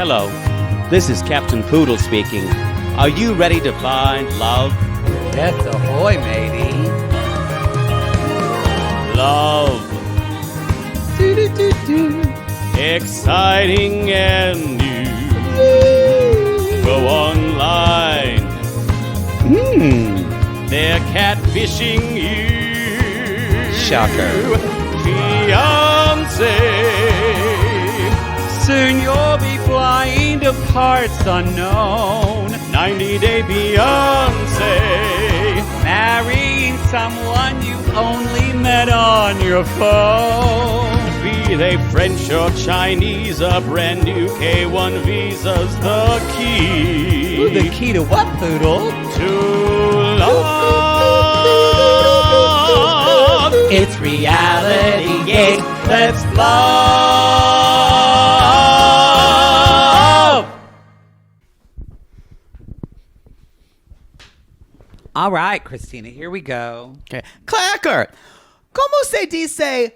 Hello, this is Captain Poodle speaking. Are you ready to find love? Yes, ahoy, matey. Love. Exciting and new. Go online. They're catfishing you. Shocker. Fiancé. Soon you'll be flying to parts unknown. 90-day Beyonce. Marrying someone you only met on your phone. Be they French or Chinese, a brand new K1 visa's the key. Ooh, the key to what, Poodle? To love. It's reality gate. Let's love. All right, Christina, here we go. Okay. Clacker. Como se dice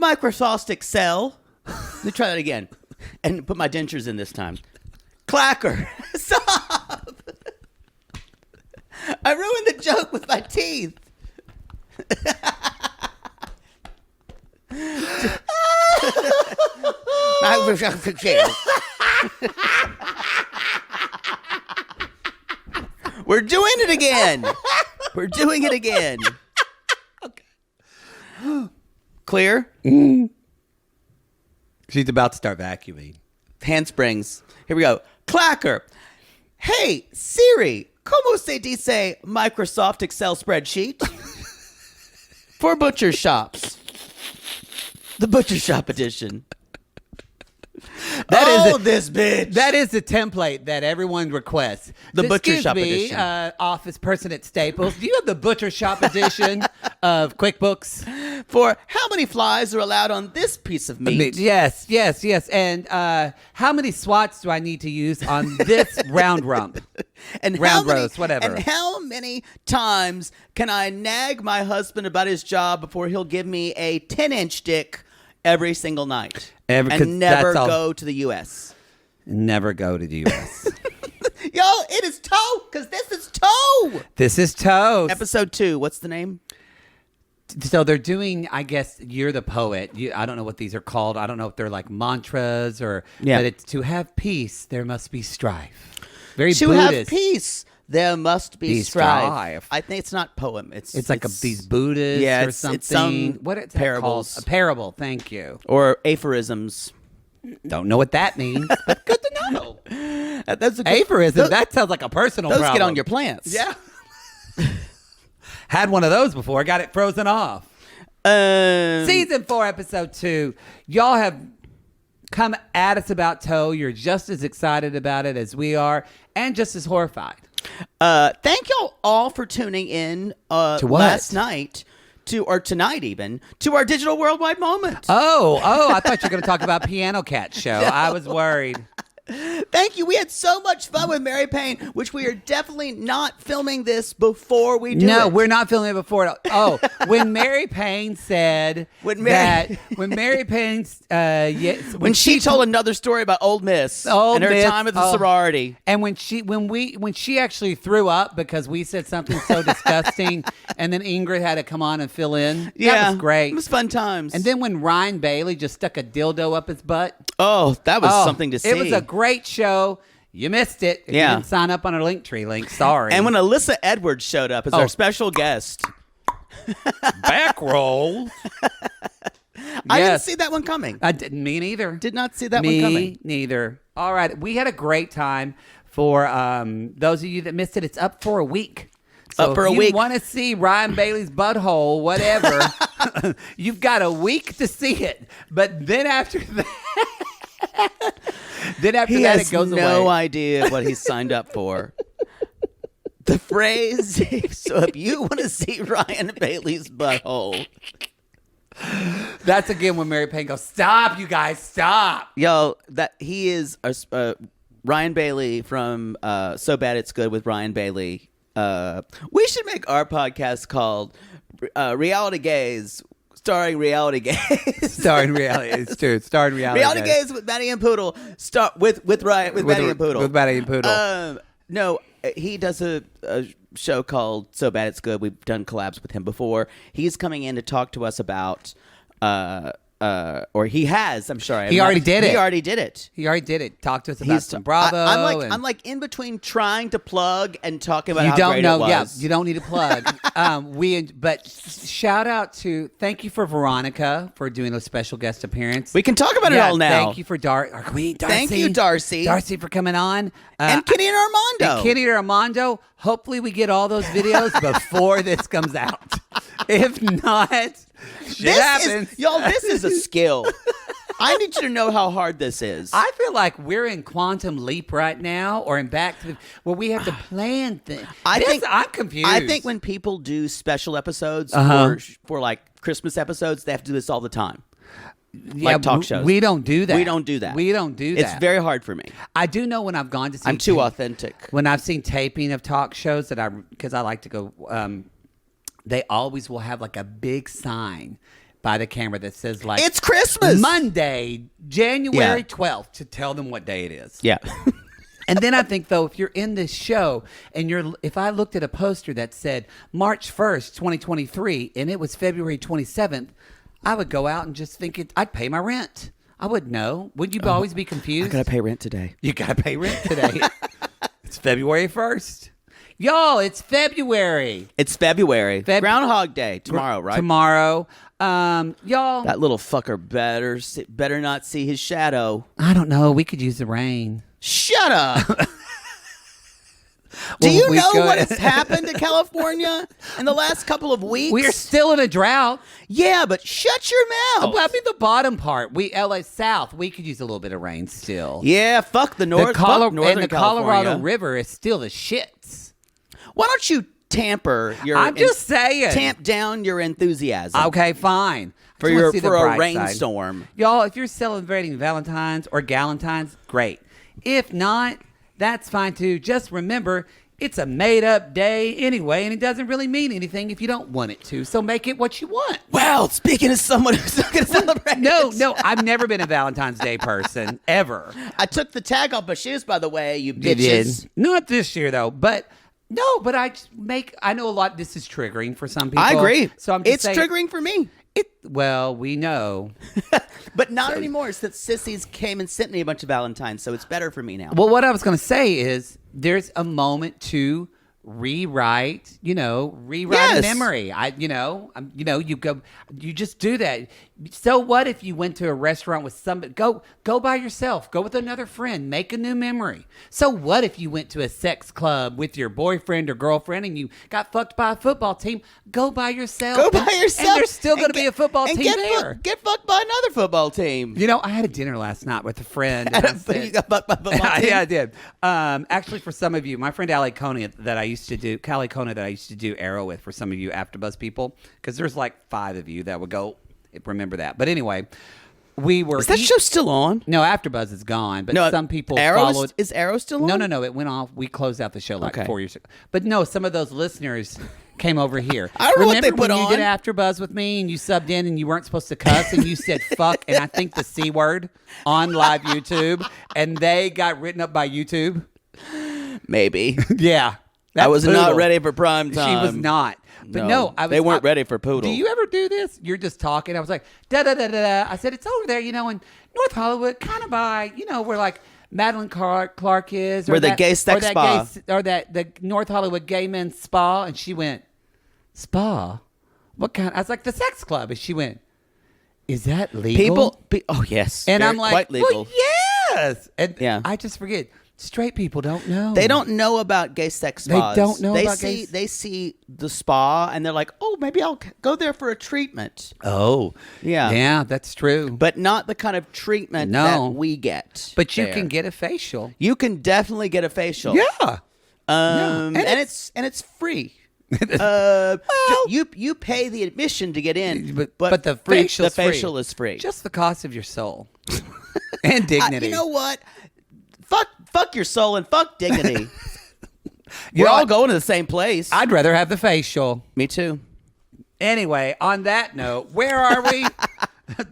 Microsoft Excel? Let me try that again. And put my dentures in this time. Clacker. Stop. I ruined the joke with my teeth. Microsoft Excel. We're doing it again. We're doing it again. Okay. Clear? She's about to start vacuuming. Handsprings. Here we go. Clacker. Hey, Siri, como se dice Microsoft Excel spreadsheet? For butcher shops. The butcher shop edition. This bitch. That is the template that everyone requests. The butcher Excuse shop me, edition. Office person at Staples. Do you have the butcher shop edition of QuickBooks? For how many flies are allowed on this piece of meat? Yes. And how many swats do I need to use on this round rump? And round how many, roast, whatever. And how many times can I nag my husband about his job before he'll give me a 10-inch dick every single night? And never go to the U.S. Never go to the U.S. Yo, it is Toe, because this is Toe. This is Toast. Episode 2, what's the name? So they're doing, I guess, You're the Poet. I don't know what these are called. I don't know if they're like mantras or... Yeah. But it's to have peace, there must be strife. Very to Buddhist. have peace, there must be strife. I think it's not poem. It's like these Buddhists or something. It's some what is parables. A parable, thank you. Or aphorisms. Don't know what that means, but good to know. That's a good, Aphorism, that sounds like a personal those problem. get on your plants. Yeah. Had one of those before, got it frozen off. Season 4, episode 2. Y'all have come at us about Toe. You're just as excited about it as we are, and just as horrified. Thank y'all all for tuning in to what? Last night or tonight even to our digital worldwide moment. Oh, I thought you were going to talk about Piano Cat show. No. I was worried. Thank you. We had so much fun with Mary Payne, which we are definitely not filming this before we do it. No, we're not filming it before. Oh, when Mary Payne said when she told another story about Old Miss and her time at the sorority, and when she actually threw up because we said something so disgusting, and then Ingrid had to come on and fill in. Yeah, that was great. It was fun times. And then when Ryan Bailey just stuck a dildo up his butt. Oh, that was something to see. It was a great show. You missed it. If you didn't sign up on our Linktree link. Sorry. And when Alyssa Edwards showed up as our special guest. Back roll. I didn't see that one coming. Me neither. Did not see that one coming. Me neither. All right. We had a great time. For those of you that missed it, it's up for a week. So if you want to see Ryan Bailey's butthole, whatever, you've got a week to see it. But then after that... it goes away. He has no idea what he's signed up for. The phrase, so if you want to see Ryan Bailey's butthole. That's again when Mary Payne goes, stop, you guys, stop. Yo, that he is Ryan Bailey from So Bad It's Good with Ryan Bailey. We should make our podcast called Reality Gaze starring reality gays. Starring reality. It's true. Starring reality. Reality gays with Mattie and Poodle. With Mattie and Poodle. With Mattie and Poodle. No, he does a show called So Bad It's Good. We've done collabs with him before. He's coming in to talk to us about, or he has. I'm sure. He already did it. He already did it. He already did it. Talk to us about some Bravo. I'm like in between trying to plug and talking about how great it was. Yeah, you don't need to plug. But shout out to thank you for Veronica for doing a special guest appearance. We can talk about it all now. Thank you for our queen Darcy. Thank you, Darcy. Darcy for coming on. And Kitty and Armando. And Kitty and Armando. Hopefully we get all those videos before this comes out. If not, shit happens. Y'all, this is a skill. I need you to know how hard this is. I feel like we're in Quantum Leap right now, or in Back to the, where we have to plan things. I'm confused. I think when people do special episodes for like Christmas episodes, they have to do this all the time. Like talk shows. We don't do that. We don't do that. It's very hard for me. I do know when I've gone to see. I'm too authentic. When I've seen taping of talk shows because I like to go. They always will have like a big sign by the camera that says like it's Christmas Monday, January 12th to tell them what day it is. Yeah. And then I think though, if you're in this show and if I looked at a poster that said March 1st, 2023, and it was February 27th, I would go out and just think I'd pay my rent. I wouldn't know. Would you always be confused? I gotta pay rent today. You gotta pay rent today. It's February 1st. Y'all, it's February. It's February. Groundhog Day tomorrow, right? Tomorrow. Y'all. That little fucker better not see his shadow. I don't know. We could use the rain. Shut up. Do you know what has happened to California in the last couple of weeks? We're still in a drought. Yeah, but shut your mouth. I mean, the bottom part. LA South, we could use a little bit of rain still. Yeah, fuck the north. Fuck Northern and the Colorado River is still the shits. Why don't you tamper your? I'm just saying. Tamp down your enthusiasm. Okay, fine. For a rainstorm, y'all. If you're celebrating Valentine's or Galentine's, great. If not, that's fine too. Just remember, it's a made-up day anyway, and it doesn't really mean anything if you don't want it to. So make it what you want. Well, speaking of someone who's not going to celebrate. No, I've never been a Valentine's Day person, ever. I took the tag off my shoes, by the way, you bitches. Not this year, though, but... No, but I know a lot. This is triggering for some people. I agree. So I'm just saying, triggering for me. Well, we know. But not anymore. It's that sissies came and sent me a bunch of Valentines, so it's better for me now. Well, what I was going to say is there's a moment to rewrite yes. memory. You just do that. So what if you went to a restaurant with somebody? Go by yourself. Go with another friend. Make a new memory. So what if you went to a sex club with your boyfriend or girlfriend and you got fucked by a football team? Go by yourself. Go by yourself. And there's still going to be a football team there. Get fucked by another football team. I had a dinner last night with a friend. You got fucked by a football team? Yeah, I did. Actually, for some of you, my friend Callie Kona that I used to do Arrow with, for some of you AfterBuzz people, because there's like 5 of you that would go remember that. But anyway, we were. Is that show still on? No, AfterBuzz is gone. But some people followed. Is Arrow still on? No. It went off. We closed out the show 4 years ago. But no, some of those listeners came over here. I don't know what they put on. on. You did AfterBuzz with me and you subbed in and you weren't supposed to cuss and you said fuck and I think the C word on live YouTube and they got written up by YouTube? Maybe. Yeah. I was not ready for prime time. She was not. But no, they weren't ready for Poodle. Do you ever do this? You're just talking. I was like, da-da-da-da-da. I said, it's over there, in North Hollywood, kind of by, where like Madeline Clark is. Where the gay sex spa. Or the North Hollywood gay men's spa. And she went, spa? What kind? I was like, the sex club. And she went, is that legal? Oh, yes. And I'm like, quite legal. well, yes. And I just forget. Straight people don't know. They don't know about gay sex spas. They don't know about gay. They see the spa and they're like, oh, maybe I'll go there for a treatment. Oh. Yeah. Yeah, that's true. But not the kind of treatment that we get. But you can get a facial. You can definitely get a facial. Yeah. And it's free. You pay the admission to get in, but the facial is free. Just the cost of your soul and dignity. You know what? Fuck your soul and fuck dignity. We're all going to the same place. I'd rather have the facial. Me too. Anyway, on that note, where are we?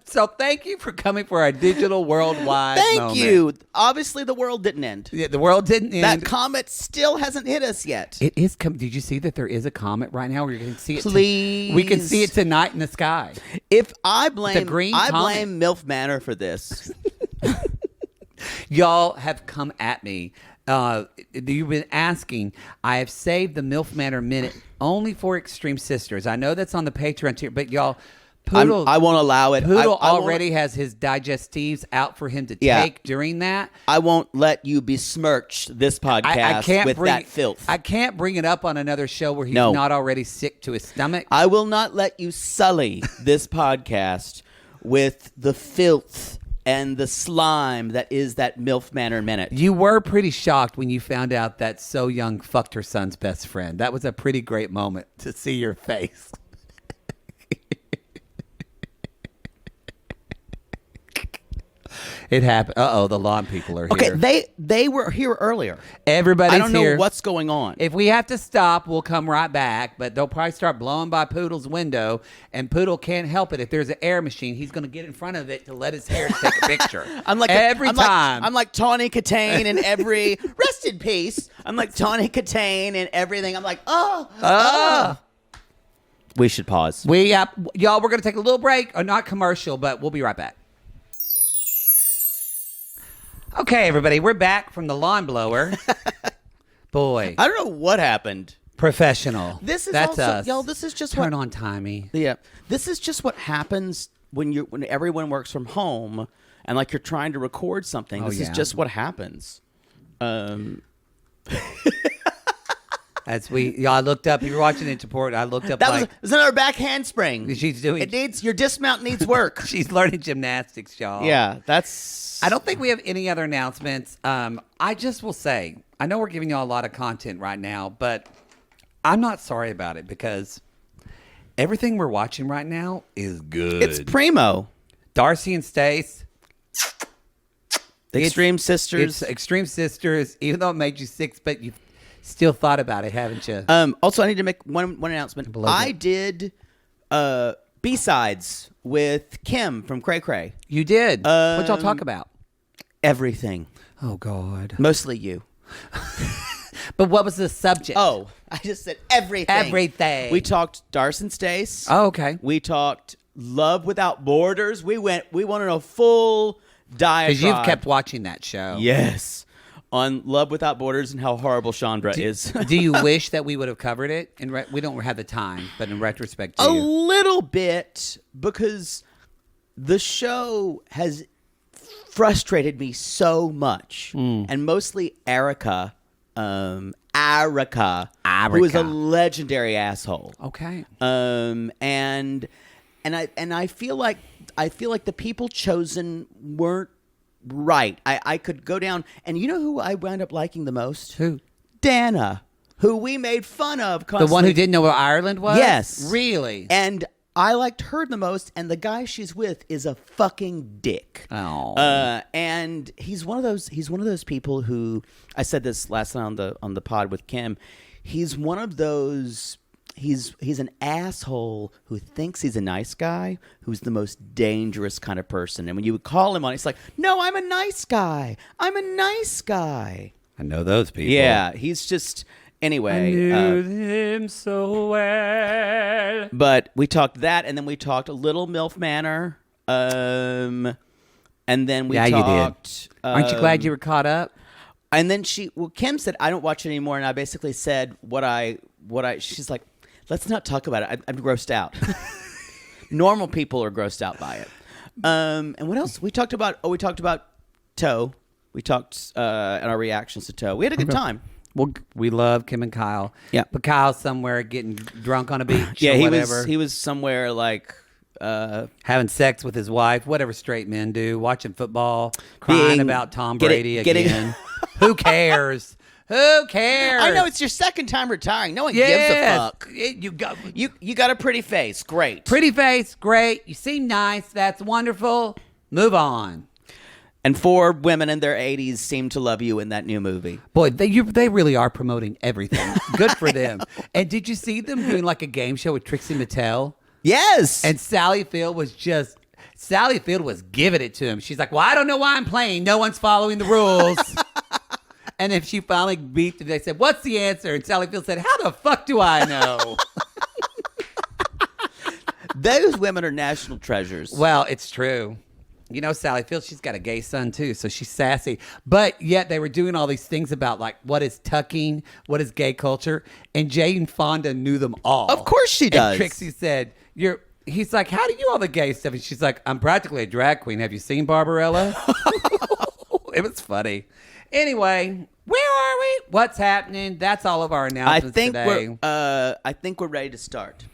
So thank you for coming for our digital worldwide Thank you. Obviously, the world didn't end. Yeah, the world didn't end. That comet still hasn't hit us yet. It is. Did you see that there is a comet right now? We can see it. Please. We can see it tonight in the sky. If I blame, green I comet. blame MILF Manor for this. Y'all have come at me. You've been asking. I have saved the MILF Manor Minute only for Extreme Sisters. I know that's on the Patreon tier, but y'all, Poodle, I won't allow it. Poodle I already has his digestives out for him to take during that. I won't let you besmirch this podcast with that filth. I can't bring it up on another show where he's not already sick to his stomach. I will not let you sully this podcast with the filth and the slime that is that MILF Manor Minute. You were pretty shocked when you found out that So Young fucked her son's best friend. That was a pretty great moment to see your face. It happened. The lawn people are here. Okay, they were here earlier. Everybody's here. I don't know what's going on. If we have to stop, we'll come right back. But they'll probably start blowing by Poodle's window, and Poodle can't help it. If there's an air machine, he's going to get in front of it to let his hair take a picture. I'm like Tawny Katane in every rest in peace. I'm like Tawny Katane in everything. I'm like, We should pause. Y'all, we're going to take a little break, or not commercial, but we'll be right back. Okay, everybody, we're back from the lawn blower. Boy, I don't know what happened. Professional. That's also, us. Y'all, this is just turn on timey. Yeah, this is just what happens when everyone works from home and like you're trying to record something. This is just what happens. As I looked up. You were watching it report. I looked up. That was another back handspring. She's doing. It needs your dismount needs work. She's learning gymnastics, y'all. Yeah, that's. I don't think we have any other announcements. I just will say, I know we're giving y'all a lot of content right now, but I'm not sorry about it because everything we're watching right now is good. It's primo. Darcy and Stace. Extreme Sisters. It's Extreme Sisters, even though it made you sick, but you still thought about it, haven't you? Also, I need to make one announcement. I did B-sides with Kim from Cray Cray. You did. What y'all talk about? Everything. Oh, God. Mostly you. But what was the subject? Oh, I just said everything. Everything. We talked Darcy and Stace. Oh, okay. We talked Love Without Borders. We wanted a full diatribe. Because you've kept watching that show. Yes. On Love Without Borders and how horrible Chandra is. Do you wish that we would have covered it? We don't have the time, but in retrospect, a little bit, because the show has frustrated me so much, and mostly Erica, who is a legendary asshole. Okay. And I feel like the people chosen weren't right. I could go down, and you know who I wound up liking the most? Who? Dana, who we made fun of constantly. The one who didn't know where Ireland was? Yes. Really? And I liked her the most, and the guy she's with is a fucking dick. Oh. And he's one of those people who, I said this last night on the pod with Kim, he's one of those. He's an asshole who thinks he's a nice guy, who's the most dangerous kind of person. And when you would call him on, it's like, no, I'm a nice guy. I'm a nice guy. I know those people. Yeah, he's just... Anyway. I knew him so well. But we talked that, and then we talked a little MILF Manor. And then we talked... you did. Aren't you glad you were caught up? And then Kim said, I don't watch it anymore. And I basically said she's like, let's not talk about it. I'm grossed out. Normal people are grossed out by it. And what else? We talked about Toe. We talked and our reactions to Toe. We had a good time. Well, we love Kim and Kyle. Yeah. But Kyle's somewhere getting drunk on a beach yeah, or whatever. He was somewhere like... having sex with his wife, whatever straight men do, watching football, crying about Tom Brady again. Who cares? Who cares? I know it's your second time retiring. No one gives a fuck. You got a pretty face. Great. Pretty face. Great. You seem nice. That's wonderful. Move on. And 4 women in their 80s seem to love you in that new movie. Boy, they really are promoting everything. Good for them. And did you see them doing like a game show with Trixie Mattel? Yes. And Sally Field was giving it to him. She's like, well, I don't know why I'm playing. No one's following the rules. And if she finally beat them, they said, what's the answer? And Sally Field said, how the fuck do I know? Those women are national treasures. Well, it's true. You know, Sally Field, she's got a gay son too, so she's sassy. But yet they were doing all these things about like what is tucking, what is gay culture, and Jane Fonda knew them all. Of course she does. And Trixie said, he's like, how do you know all the gay stuff? And she's like, I'm practically a drag queen. Have you seen Barbarella? It was funny. Anyway, where are we? What's happening? That's all of our announcements today. I think we're ready to start.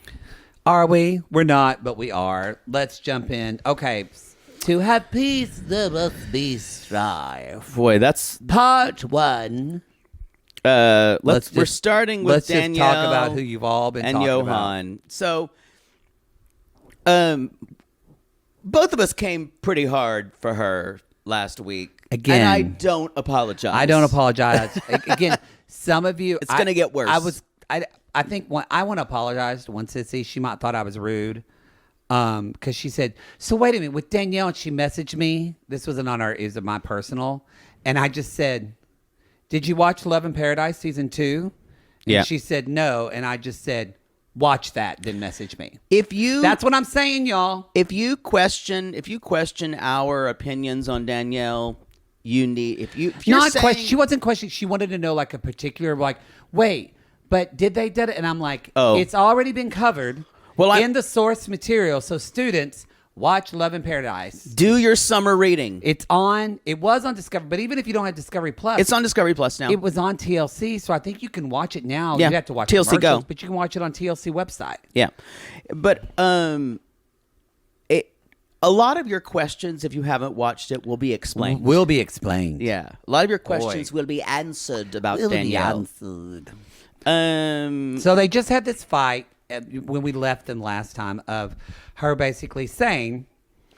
Are we? We're not, but we are. Let's jump in. Okay. To have peace, there must be strife. Boy, that's part 1. We're starting with Daniele. Let's just talk about who you've all been and talking Yohan. about. So, both of us came pretty hard for her last week. Again, and I don't apologize. I don't apologize. Again, some of you, it's going to get worse. I think I want to apologize to one sissy. She might thought I was rude. Because she said, so wait a minute, with Danielle, and she messaged me. This wasn't on it was my personal. And I just said, did you watch Love in Paradise season 2? And yeah. she said, no. And I just said, watch that, then message me. That's what I'm saying, y'all. If you question our opinions on Danielle, she wasn't questioning. She wanted to know like a particular, like, wait, but did they did it? And I'm like, it's already been covered. In the source material. So students, watch Love in Paradise. Do your summer reading. It was on Discovery, but even if you don't have Discovery Plus. It's on Discovery Plus now. It was on TLC, so I think you can watch it now. Yeah. You have to watch TLC Go. but you can watch it on TLC website. Yeah. But a lot of your questions, if you haven't watched it, will be explained. Will be explained. Yeah. A lot of your questions will be answered about Danielle. So they just had this fight when we left them last time of her basically saying,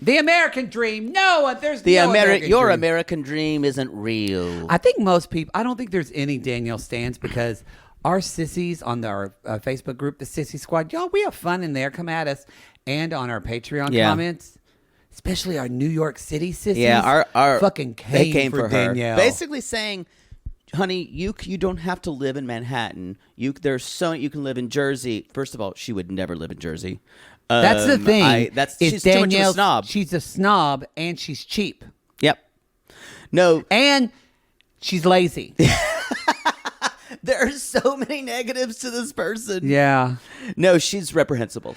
the American dream, there's no American dream. Your American dream isn't real. I think most people, I don't think there's any Danielle stands because our sissies on our Facebook group, the Sissy Squad, y'all, we have fun in there. Come at us. And on our Patreon comments, especially our New York City sissies. Yeah, our fucking came for Danielle. Her. Basically saying, honey, you don't have to live in Manhattan. You can live in Jersey. First of all, she would never live in Jersey. That's the thing. She's too much of a snob. She's a snob and she's cheap. Yep. No. And she's lazy. There are so many negatives to this person. Yeah. No, she's reprehensible.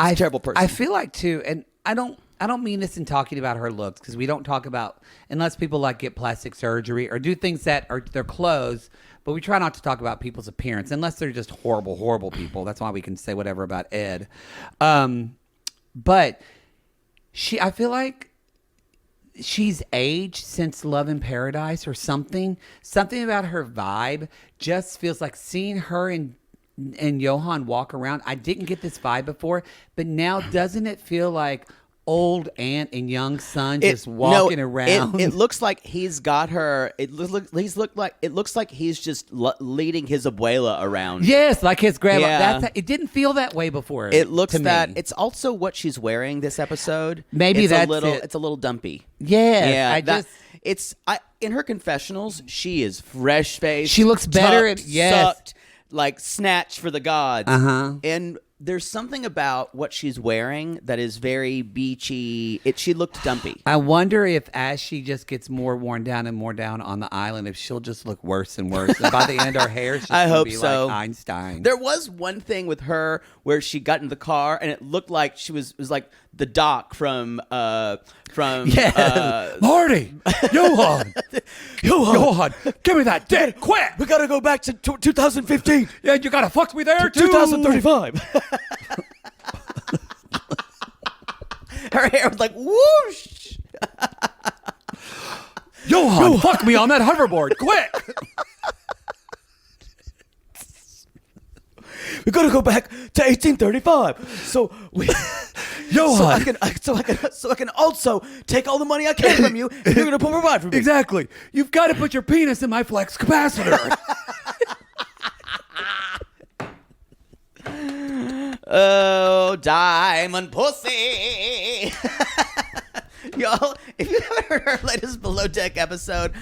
She's a terrible person. I feel like too, and I don't mean this in talking about her looks because we don't talk about unless people like get plastic surgery or do things that are their clothes, but we try not to talk about people's appearance unless they're just horrible people. That's why we can say whatever about Ed. But I feel like she's aged since Love in Paradise or something. Something about her vibe just feels like seeing her and Yohan walk around. I didn't get this vibe before, but now doesn't it feel like old aunt and young son just walking around? It looks like he's got her. It looks like he's just leading his abuela around. Yes, like his grandma. Yeah. It didn't feel that way before. It looks to that. me. It's also what she's wearing this episode. Maybe it's that's a little. it. It's a little dumpy. Yes, in her confessionals, she is fresh faced. She looks better. Sucked, like snatched for the gods. Uh-huh. And there's something about what she's wearing that is very beachy. She looked dumpy. I wonder if as she just gets more worn down and more down on the island, if she'll just look worse and worse. And by the end, her hair's just I hope be so. like Einstein. There was one thing with her where she got in the car and it looked like it was like the doc from Marty, Yohan, give me that dick, quick! We gotta go back to 2015. Yeah, you gotta fuck me there too. 2035. Her hair was like whoosh. Yohan, fuck me on that hoverboard, quick! We gotta go back to 1835. So Yohan. So I can also take all the money I can from you, and you're gonna provide for me. Exactly. You've got to put your penis in my flex capacitor. Oh, diamond pussy. Y'all, if you haven't heard our latest Below Deck episode,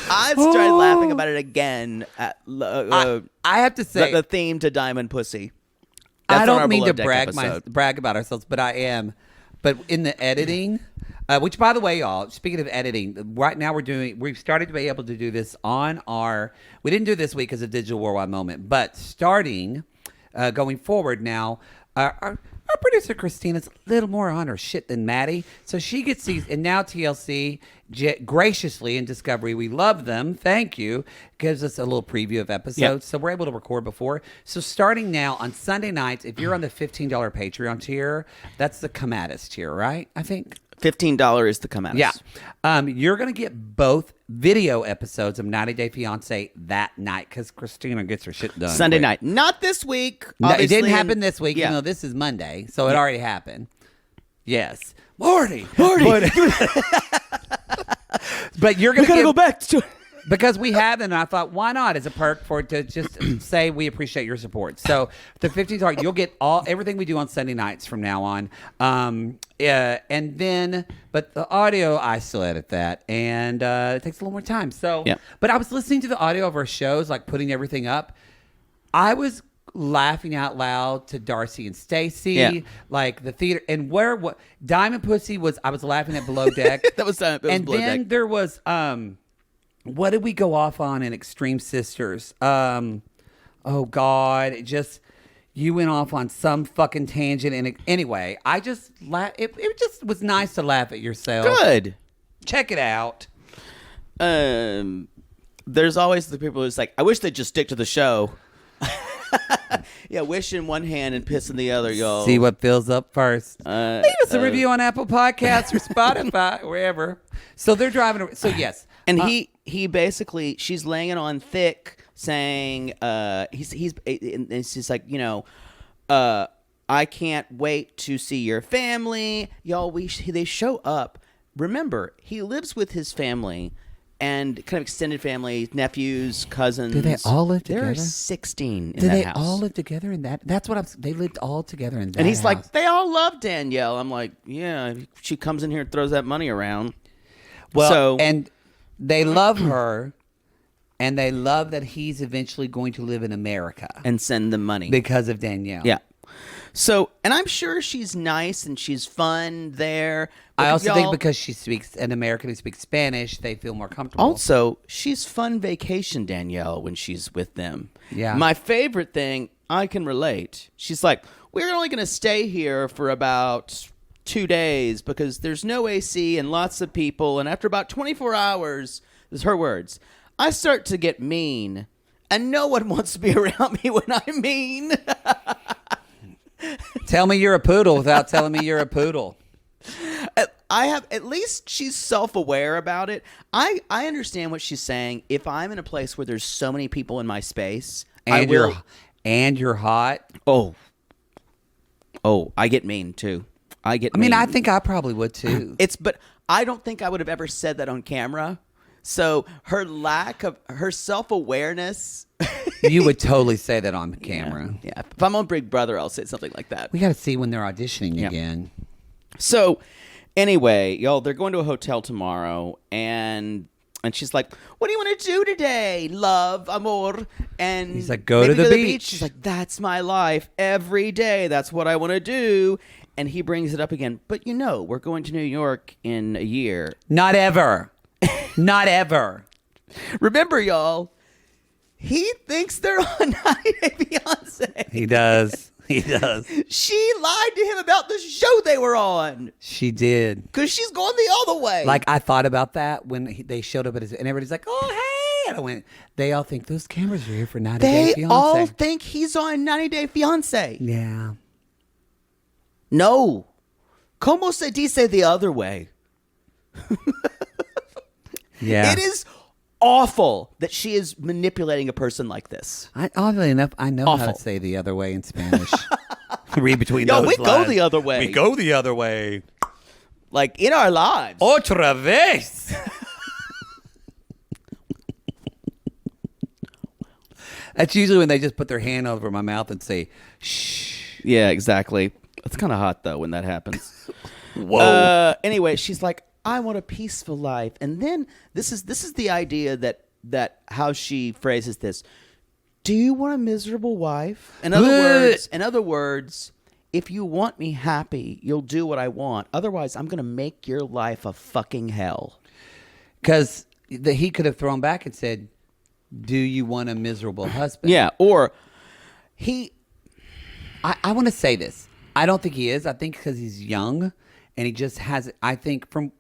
I've started laughing about it again. I have to say, the theme to diamond pussy. I don't mean to brag about ourselves, but I am. But in the editing, which, by the way, y'all, speaking of editing, right now we've started to be able to do this on we didn't do this week because of Digital Worldwide Moment, but starting going forward now, our producer Christina's a little more on her shit than Maddie, so she gets these, and now TLC graciously in Discovery, we love them, thank you, gives us a little preview of episodes, so we're able to record before. So starting now on Sunday nights, if you're on the $15 Patreon tier, that's the Come At Us tier, right? I think $15 is the Come At Us. Yeah. You're going to get both video episodes of 90 Day Fiancé that night because Christina gets her shit done. Sunday night. Not this week. No, it didn't happen this week. You know, this is Monday, so it already happened. Yes. Marty. But you're going to go back to... Because we have, and I thought, why not as a perk for it to just say we appreciate your support. So the $15, you'll get everything we do on Sunday nights from now on. And then, but the audio, I still edit that, and it takes a little more time. So, but I was listening to the audio of our shows, like putting everything up. I was laughing out loud to Darcy and Stacy, like the theater, and what Diamond Pussy was. I was laughing at Below Deck. That was and Below then Deck. there was what did we go off on in Extreme Sisters? Oh God, you went off on some fucking tangent. And anyway, I just it just was nice to laugh at yourself. Good. Check it out. There's always the people who's like, I wish they'd just stick to the show. Yeah, wish in one hand and piss in the other, y'all. See what fills up first. Leave us a review on Apple Podcasts or Spotify, wherever. So they're driving. So yes. And he basically, she's laying it on thick, saying, he's like, you know, I can't wait to see your family, y'all. They show up. Remember, he lives with his family and kind of extended family, nephews, cousins. Do they all live together? There are 16 in that house. Do they all live together in that? That's what they lived all together in that. And he's house. like, they all love Danielle. I'm like, yeah, she comes in here and throws that money around. Well, and they love her, and they love that he's eventually going to live in America and send them money because of Danielle. Yeah. So, and I'm sure she's nice and she's fun there. I also think because she speaks an American who speaks Spanish, they feel more comfortable. Also, she's fun vacation, Danielle, when she's with them. Yeah. My favorite thing, I can relate. She's like, we're only going to stay here for about 2 days because there's no AC and lots of people. And after about 24 hours, this is her words, I start to get mean. And no one wants to be around me when I'm mean. Tell me you're a poodle without telling me you're a poodle. At least she's self-aware about it. I understand what she's saying. If I'm in a place where there's so many people in my space, and you're hot. Oh, I get mean too. I mean, I think I probably would too. But I don't think I would have ever said that on camera. So her lack of her self-awareness. You would totally say that on camera. Yeah. If I'm on Big Brother, I'll say something like that. We got to see when they're auditioning again. So anyway, y'all, they're going to a hotel tomorrow, and she's like, what do you want to do today, love, amor? And he's like, go to the beach. She's like, that's my life every day. That's what I want to do. And he brings it up again. But you know, we're going to New York in a year. Not ever. Not ever. Remember, y'all, he thinks they're on 90 Day Fiancé. He does. He does. She lied to him about the show they were on. She did. Because she's going the other way. Like, I thought about that when they showed up at his, and everybody's like, oh, hey. And I went, they all think those cameras are here for 90 Day Fiancé. They all think he's on 90 Day Fiancé. Yeah. No. Como se dice the other way? Yeah. It is awful that she is manipulating a person like this. Oddly enough, I know Awful. how to say the other way in Spanish. Read between Yo, those we lines. go the other way. We go the other way. Like, in our lives. Otra vez. That's usually when they just put their hand over my mouth and say, shh. Yeah, exactly. It's kind of hot, though, when that happens. Whoa. Anyway, she's like, I want a peaceful life. And then this is the idea that how she phrases this. Do you want a miserable wife? In other words, if you want me happy, you'll do what I want. Otherwise, I'm going to make your life a fucking hell. Because he could have thrown back and said, do you want a miserable husband? Yeah, or I want to say this. I don't think he is. I think because he's young and he just has, I think from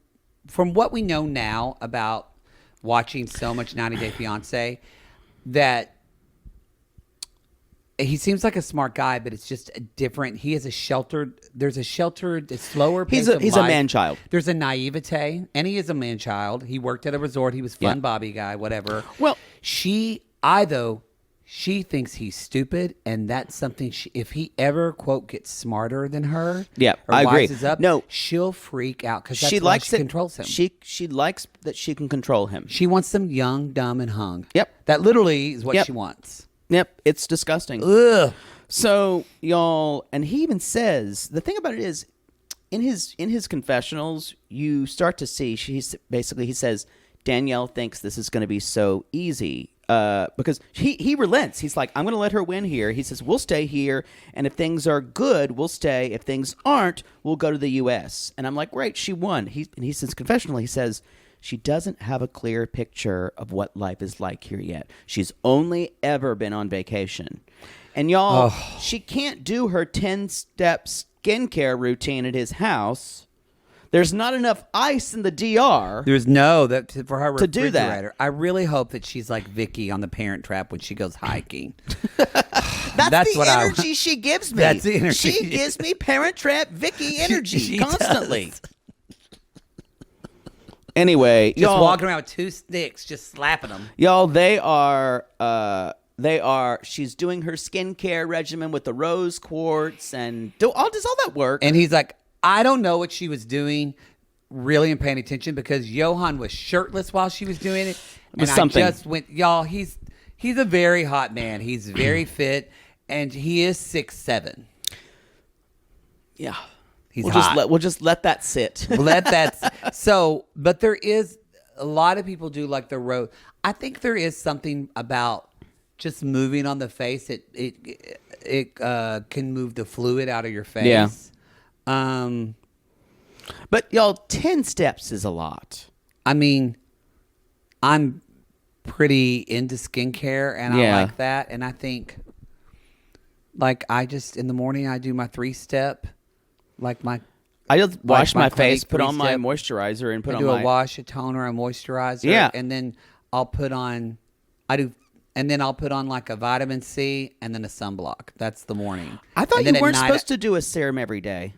what we know now about watching so much 90 Day Fiancé, that he seems like a smart guy, but it's just different. He has there's a sheltered, slower pace of life. He's a man-child. There's a naivete, and he is a man-child. He worked at a resort. He was fun Bobby guy, whatever. Well, she thinks he's stupid, and that's something if he ever, quote, gets smarter than her, or I agree. Wises up, no, she'll freak out because that's she why likes she controls him. She likes that she can control him. She wants them young, dumb, and hung. Yep. That literally is what she wants. Yep, it's disgusting. Ugh. So, y'all, and he even says, the thing about it is, in his confessionals, you start to see, he says, Danielle thinks this is going to be so easy. Because he relents. He's like, I'm going to let her win here. He says, we'll stay here, and if things are good, we'll stay. If things aren't, we'll go to the U.S. And I'm like, great, she won. And he says, confessional, he says, she doesn't have a clear picture of what life is like here yet. She's only ever been on vacation. And y'all, she can't do her 10-step skincare routine at his house. There's not enough ice in the DR. There's for her refrigerator. To do that. I really hope that she's like Vicky on the Parent Trap when she goes hiking. That's the energy she gives me. That's the energy. She gives me Parent Trap Vicky energy she constantly. does. Anyway, just walking around with 2 sticks, just slapping them. Y'all, they are. She's doing her skincare regimen with the rose quartz and does all that work. And he's like, I don't know what she was doing, really, and paying attention because Yohan was shirtless while she was doing it. And I just went, y'all. He's a very hot man. He's very fit, and he is 6'7". Yeah. We'll just let that sit. But there is a lot of people do like the road. I think there is something about just moving on the face. It can move the fluid out of your face. Yeah. But y'all, 10 steps is a lot. I mean, I'm pretty into skincare and I like that. And I think, like, in the morning I do my 3-step. I just wash my face, put on my moisturizer, and I do a wash, a toner, a moisturizer. Yeah. And then I'll put on like a vitamin C and then a sunblock. That's the morning. I thought you weren't supposed to do a serum every day.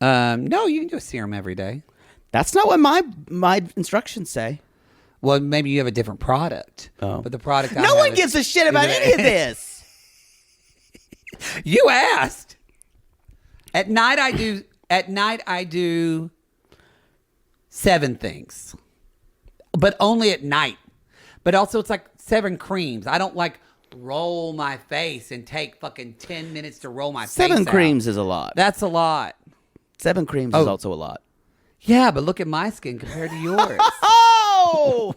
No, you can do a serum every day. That's not what my instructions say. Well, maybe you have a different product. Oh. But the product no one gives a shit about any of this. You asked. At night I do 7 things. But only at night. But also it's like 7 creams. I don't like roll my face and take fucking 10 minutes to roll my face 7 out. creams is a lot. That's a lot. 7 creams is also a lot. Yeah, but look at my skin compared to yours. Oh!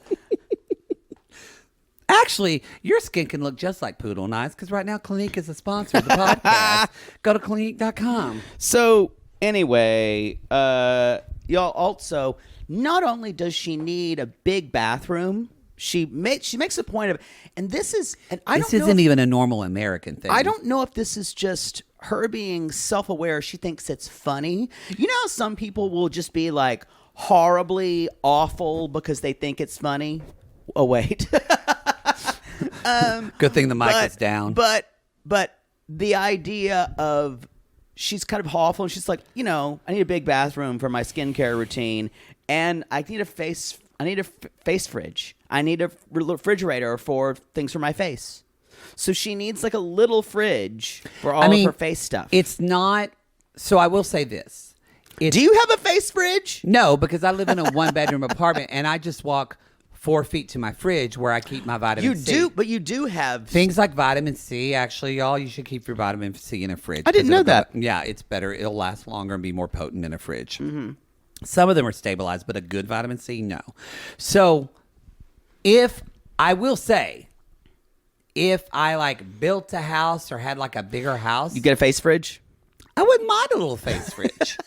Actually, your skin can look just like Poodle Nice because right now Clinique is a sponsor of the podcast. Go to Clinique.com. So, anyway, y'all, also, not only does she need a big bathroom, she makes a point of, and this isn't even a normal American thing. I don't know if this is just her being self-aware. She thinks it's funny. You know how some people will just be like horribly awful because they think it's funny? Oh, wait. Good thing the mic is down. But the idea of she's kind of awful, and she's like, I need a big bathroom for my skincare routine, and I need a face fridge. I need a refrigerator for things for my face. So she needs like a little fridge for all of her face stuff. It's not. So I will say this. Do you have a face fridge? No, because I live in a 1-bedroom apartment and I just walk 4 feet to my fridge where I keep my vitamin C. You do, but you do have things like vitamin C. Actually, y'all, you should keep your vitamin C in a fridge. I didn't know that. Yeah, it's better. It'll last longer and be more potent in a fridge. Mm-hmm. Some of them are stabilized, but a good vitamin C, no. So if I like built a house or had like a bigger house, you get a face fridge. I wouldn't mind a little face fridge.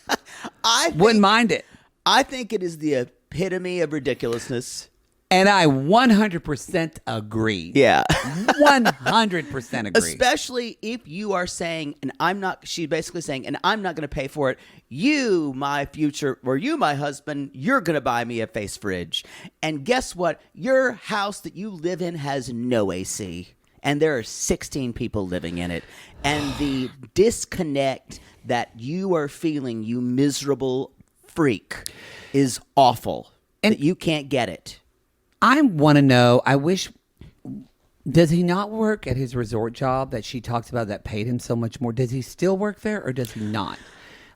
Wouldn't mind it. I think it is the epitome of ridiculousness. And I 100% agree. Yeah. 100% agree. Especially if you are saying, she's basically saying, and I'm not going to pay for it. You, my future, or you, my husband, you're going to buy me a face fridge. And guess what? Your house that you live in has no AC. And there are 16 people living in it. And the disconnect that you are feeling, you miserable freak, is awful. And that you can't get it. I want to know, does he not work at his resort job that she talks about that paid him so much more? Does he still work there or does he not?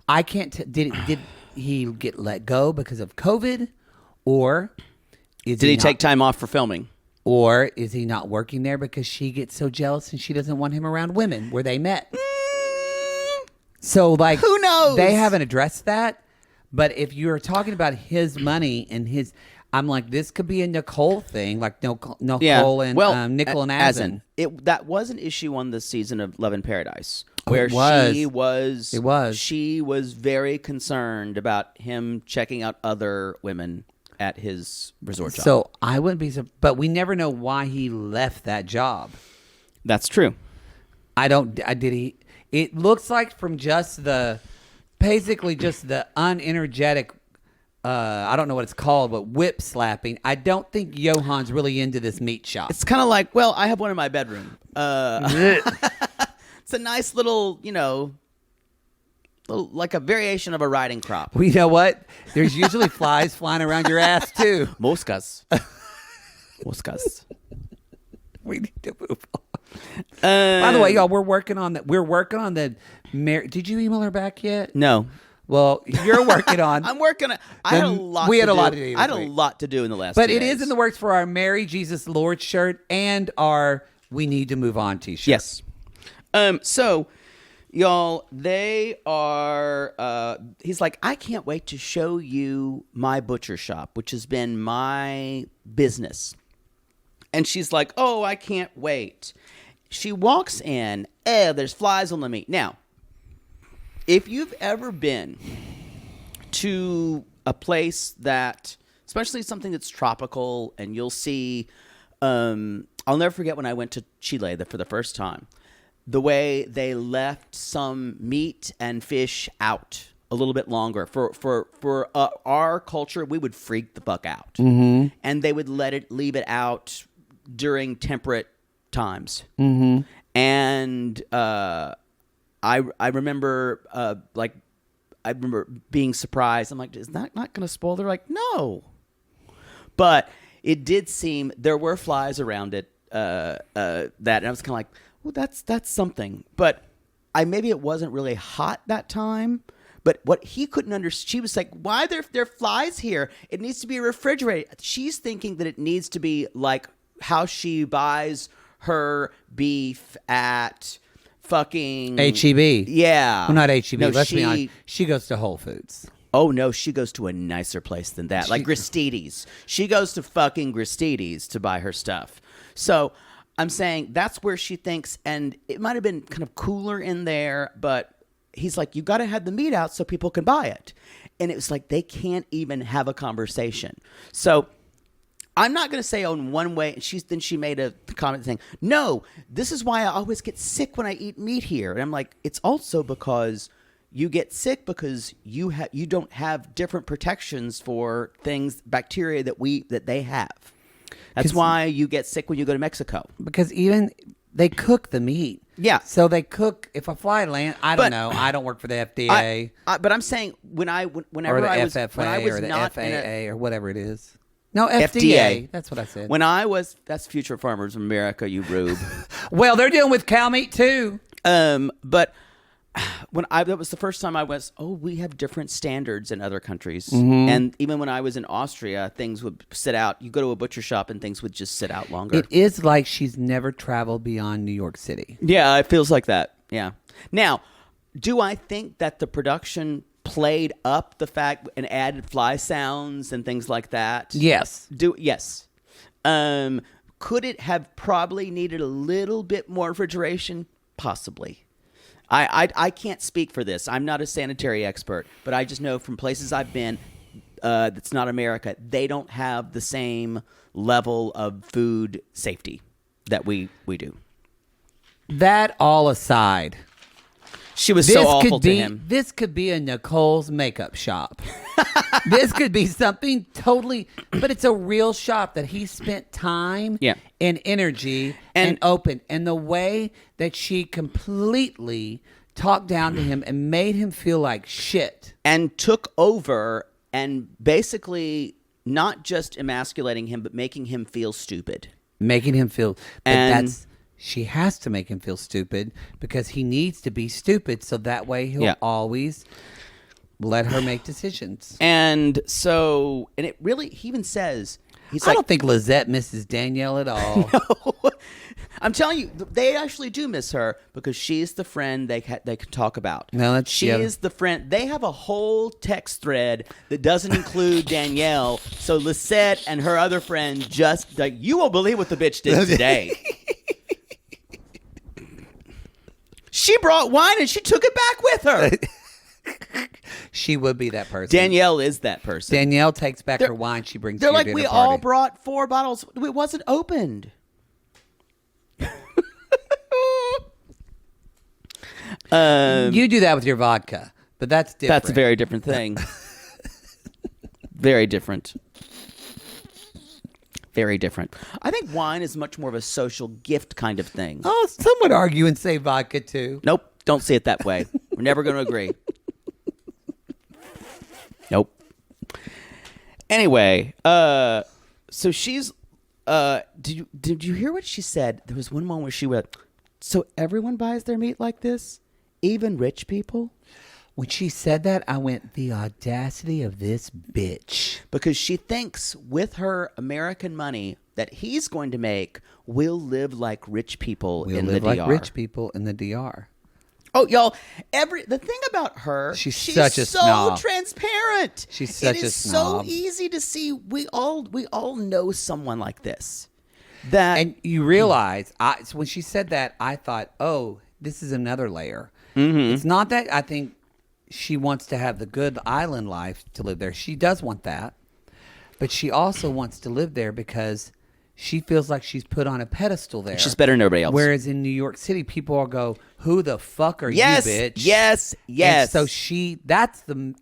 I can't, did he get let go because of COVID? Or did he take time off for filming? Or is he not working there because she gets so jealous and she doesn't want him around women where they met? So like, who knows? They haven't addressed that. But if you're talking about his money and I'm like, this could be a Nicole thing, like Nicole and Nicole and Asin. That was an issue on the season of Love in Paradise, where she was very concerned about him checking out other women at his resort job. So I wouldn't be, but we never know why he left that job. That's true. It looks like from basically just the unenergetic. I don't know what it's called, but whip slapping. I don't think Yohan's really into this meat shop. It's kind of like, well, I have one in my bedroom. It's a nice little, like a variation of a riding crop. Well, you know what? There's usually flies flying around your ass too. Moscas. We need to move on. By the way, y'all, we're working on that. We're working on the. Did you email her back yet? No. Well, you're working on. I'm working on. I had a lot to do in the last. But 2 it days. is in the works for our Mary Jesus Lord shirt and our We Need to Move On t-shirt. Yes. So, y'all, they are. He's like, I can't wait to show you my butcher shop, which has been my business. And she's like, oh, I can't wait. She walks in. There's flies on the meat now. If you've ever been to a place that, especially something that's tropical, and you'll see, I'll never forget when I went to Chile for the first time, the way they left some meat and fish out a little bit longer. For our culture, we would freak the fuck out. Mm-hmm. And they would leave it out during temperate times. Mm-hmm. And, I remember, I remember being surprised. I'm like, is that not going to spoil? They're like, no. But it did seem there were flies around it. And I was kind of like, well, that's something. But maybe it wasn't really hot that time. But what he couldn't understand, she was like, why there are flies here? It needs to be refrigerated. She's thinking that it needs to be like how she buys her beef at fucking H-E-B. Yeah. Well, not H-E-B. No, Let's be honest. She goes to Whole Foods. Oh, no. She goes to a nicer place than that. Like Gristedes. She goes to fucking Gristedes to buy her stuff. So I'm saying that's where she thinks, and it might have been kind of cooler in there, but he's like, you got to have the meat out so people can buy it. And it was like they can't even have a conversation. So I'm not going to say on one way. Then she made a comment saying, no, this is why I always get sick when I eat meat here. And I'm like, it's also because you get sick because you don't have different protections for things, bacteria that they have. That's why you get sick when you go to Mexico. Because even they cook the meat. Yeah. So they cook. If a fly land, I don't know. I don't work for the FDA. But I'm saying whenever I was the not FAA or whatever it is. No, FDA. That's what I said. That's Future Farmers of America, you rube. Well, they're dealing with cow meat too. But that was the first time I was, we have different standards in other countries. And even when I was in Austria, things would sit out. You go to a butcher shop and things would just sit out longer. It is like she's never traveled beyond New York City. Yeah, it feels like that. Yeah. Now, do I think that the production played up the fact and added fly sounds and things like that? Yes. Yes. Could it have probably needed a little bit more refrigeration? Possibly. I can't speak for this. I'm not a sanitary expert, but I just know from places I've been that's not America, they don't have the same level of food safety that we do. That all aside, she was so awful to him. This could be a Nicole's makeup shop. This could be something totally, but it's a real shop that he spent time and energy and open. And the way that she completely talked down to him and made him feel like shit. And took over and basically not just emasculating him, but making him feel stupid. Making him feel, she has to make him feel stupid because he needs to be stupid so that way he'll always let her make decisions. And so, and it really, he even says, I don't think Lizette misses Danielle at all. No. I'm telling you, they actually do miss her because she's the friend they can talk about. No, she is the friend. They have a whole text thread that doesn't include Danielle. So Lizette and her other friend just, like, you won't believe what the bitch did today. She brought wine and she took it back with her. She would be that person. Danielle is that person. Danielle takes back her wine. She brings. They're like, to we the all party. brought 4 bottles. It wasn't opened. You do that with your vodka, but that's different. That's a very different thing. Very different. Very different. I think wine is much more of a social gift kind of thing. Oh, some would argue and say vodka too. Nope. Don't see it that way. We're never going to agree. Nope. Anyway, so she's. Did you hear what she said? There was one moment where she went, "So everyone buys their meat like this, even rich people." When she said that, I went, the audacity of this bitch. Because she thinks with her American money that he's going to make, we'll live like rich people in the DR. We'll live like rich people in the DR. Oh, y'all! The thing about her, she's such a so snob. Transparent. She's such a snob. It is so easy to see. We all know someone like this. And you realize, so when she said that, I thought, oh, this is another layer. Mm-hmm. It's not that I think she wants to have the good island life to live there. She does want that, but she also wants to live there because she feels like she's put on a pedestal there. She's better than everybody else. Whereas in New York City, people will go, "Who the fuck are you, bitch?" Yes. And so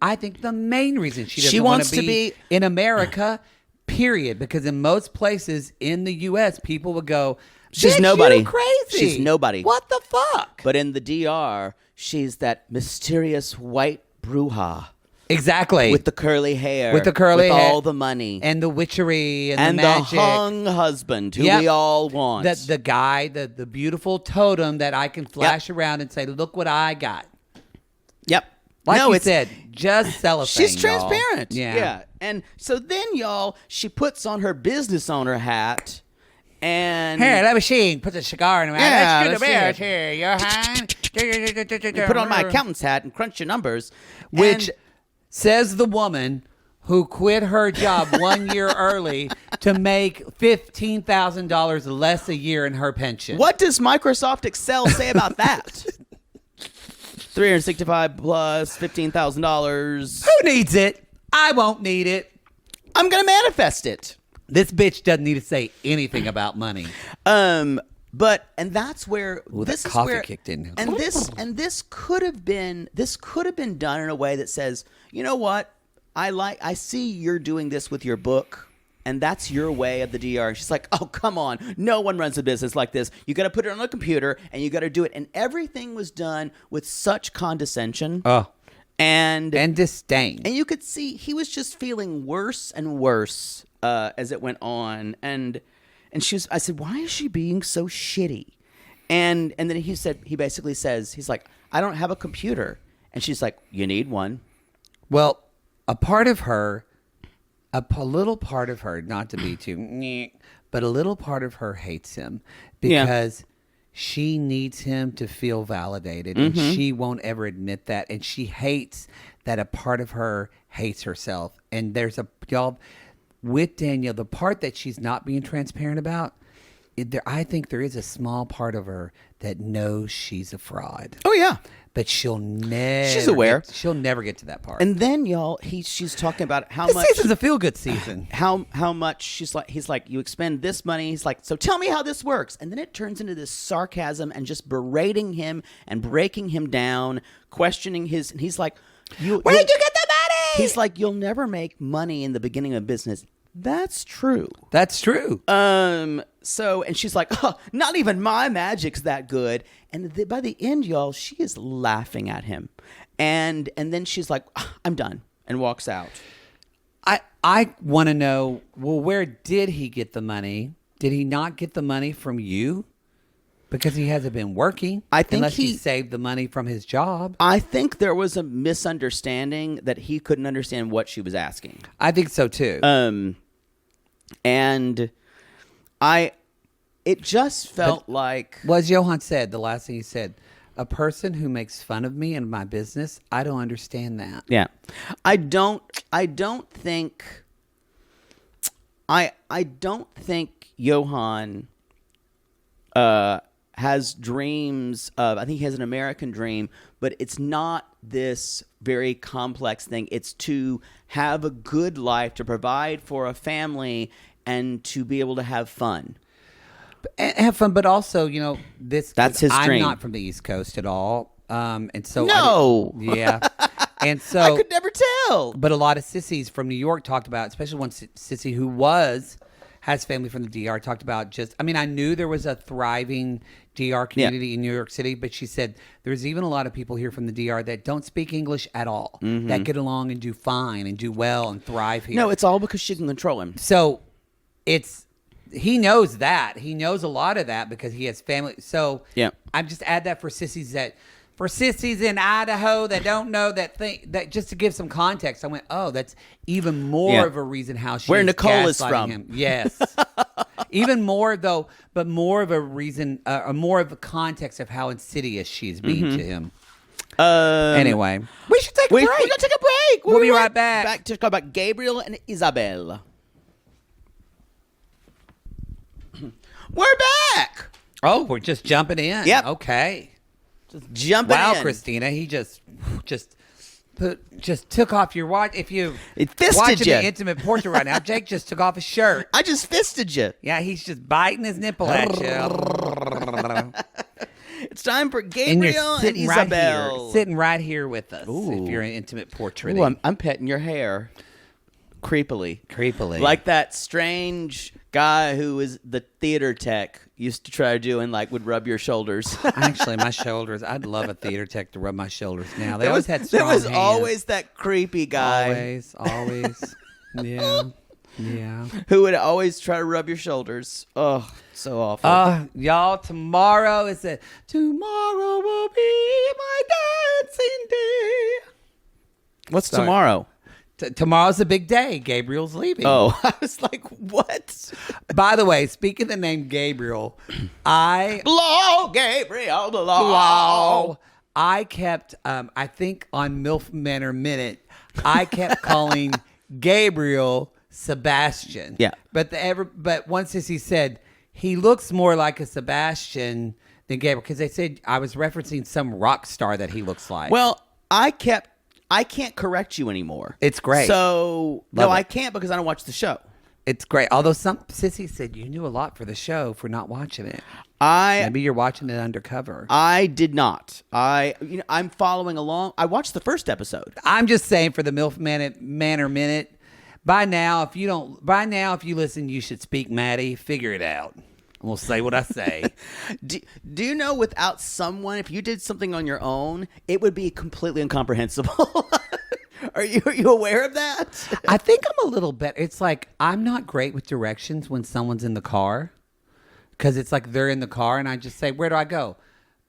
I think the main reason she doesn't want to be in America, period. Because in most places in the U.S., people would go, "She's bitch, nobody. You crazy. She's nobody. What the fuck?" But in the DR, she's that mysterious white bruja. Exactly. With the curly hair. With all the money. And the witchery and the magic. And the hung husband who we all want. The guy, the beautiful totem that I can flash around and say, look what I got. Yep. Like you said, just cellophane, she's transparent. Y'all. Yeah. And so then, y'all, she puts on her business owner hat. And here, let me see. Put the cigar in her mouth. Let's do the bears here, Yohan. Put on my accountant's hat and crunch your numbers. Which says the woman who quit her job 1 year early to make $15,000 less a year in her pension. What does Microsoft Excel say about that? 365 plus $15,000. Who needs it? I won't need it. I'm going to manifest it. This bitch doesn't need to say anything about money. But that's where this is coffee where kicked in. And this could have been done in a way that says, you know what? I see you're doing this with your book, and that's your way of the DR. And she's like, oh, come on. No one runs a business like this. You got to put it on a computer and you got to do it. And everything was done with such condescension. And disdain. And you could see he was just feeling worse and worse as it went on. And I said, why is she being so shitty? And then he basically says, he's like, I don't have a computer. And she's like, you need one. Well, a little part of her, not to be too, but a little part of her hates him because she needs him to feel validated, and she won't ever admit that, and she hates that a part of her hates herself. And there's y'all with Danielle, the part that she's not being transparent about. I think there is a small part of her that knows she's a fraud. Oh yeah. But she's aware. She'll never get to that part. And then y'all, she's talking about how this much season's a feel good season. How much he's like, you expend this money. He's like, so tell me how this works. And then it turns into this sarcasm and just berating him and breaking him down, questioning his. And he's like, where did you get the money? He's like, you'll never make money in the beginning of business. That's true. That's true. So, and she's like, oh, not even my magic's that good. And by the end, y'all, she is laughing at him. And then she's like, I'm done, and walks out. I want to know, well, where did he get the money? Did he not get the money from you? Because he hasn't been working. I think unless he saved the money from his job. I think there was a misunderstanding that he couldn't understand what she was asking. I think so too. And it just felt like, well, as Yohan said, the last thing he said, a person who makes fun of me and my business, I don't understand that. Yeah. I don't think Yohan has dreams of, I think he has an American dream, but it's not this very complex thing. It's to have a good life, to provide for a family, and to be able to have fun. And have fun, but also, that's his dream. I'm not from the East Coast at all. And so no. Yeah. And so I could never tell. But a lot of sissies from New York talked about, especially one sissy who has family from the DR, talked about I knew there was a thriving DR community in New York City, but she said there's even a lot of people here from the DR that don't speak English at all, that get along and do fine and do well and thrive here. No, it's all because she can control him. So he knows that. He knows a lot of that because he has family. So I'm just add that for sissies in Idaho that don't know that just to give some context, I went, oh, that's even more of a reason how she's where Nicole is from. Him. Yes. Even more though, but more of a reason, more of a context of how insidious she's being to him. Anyway, we should take a break. We're going to take a break. We'll be right back. Back to talk about Gabriel and Isabel. We're back. Oh, we're just jumping in. Yep. Okay. Just jumping in. Wow, Christina, he just took off your watch. If you fisted watching you. the intimate portrait right now, Jake just took off his shirt. I just fisted you. Yeah, he's just biting his nipple at you. It's time for Gabriel and Isabel. Sitting right here with us. Ooh. If you're an intimate portrait. Ooh, I'm petting your hair. Creepily. Like that strange guy who was the theater tech used to try to do and would rub your shoulders. Actually, my shoulders. I'd love a theater tech to rub my shoulders now. They always had strong There was hands. always that creepy guy. Always. Yeah. Who would always try to rub your shoulders. Oh, so awful. Y'all, tomorrow will be my dancing day. What's tomorrow? Tomorrow's a big day. Gabriel's leaving. Oh, I was like, what? By the way, speaking of the name Gabriel, Blow, Gabriel, blow. I kept, I think on MILF Manor Minute, I kept calling Gabriel Sebastian. Yeah. But once he said, he looks more like a Sebastian than Gabriel, because they said I was referencing some rock star that he looks like. Well, I can't correct you anymore. It's great. So, I can't because I don't watch the show. It's great. Although some sissy said you knew a lot for the show for not watching it. Maybe you're watching it undercover. I did not. I'm following along. I watched the first episode. I'm just saying for the MILF Manor Minute, by now if you listen, you should speak Maddie. Figure it out. We'll say what I say. Do you know without someone, if you did something on your own, it would be completely incomprehensible? Are you aware of that? I think I'm a little better. It's like I'm not great with directions when someone's in the car because it's like they're in the car and I just say, where do I go?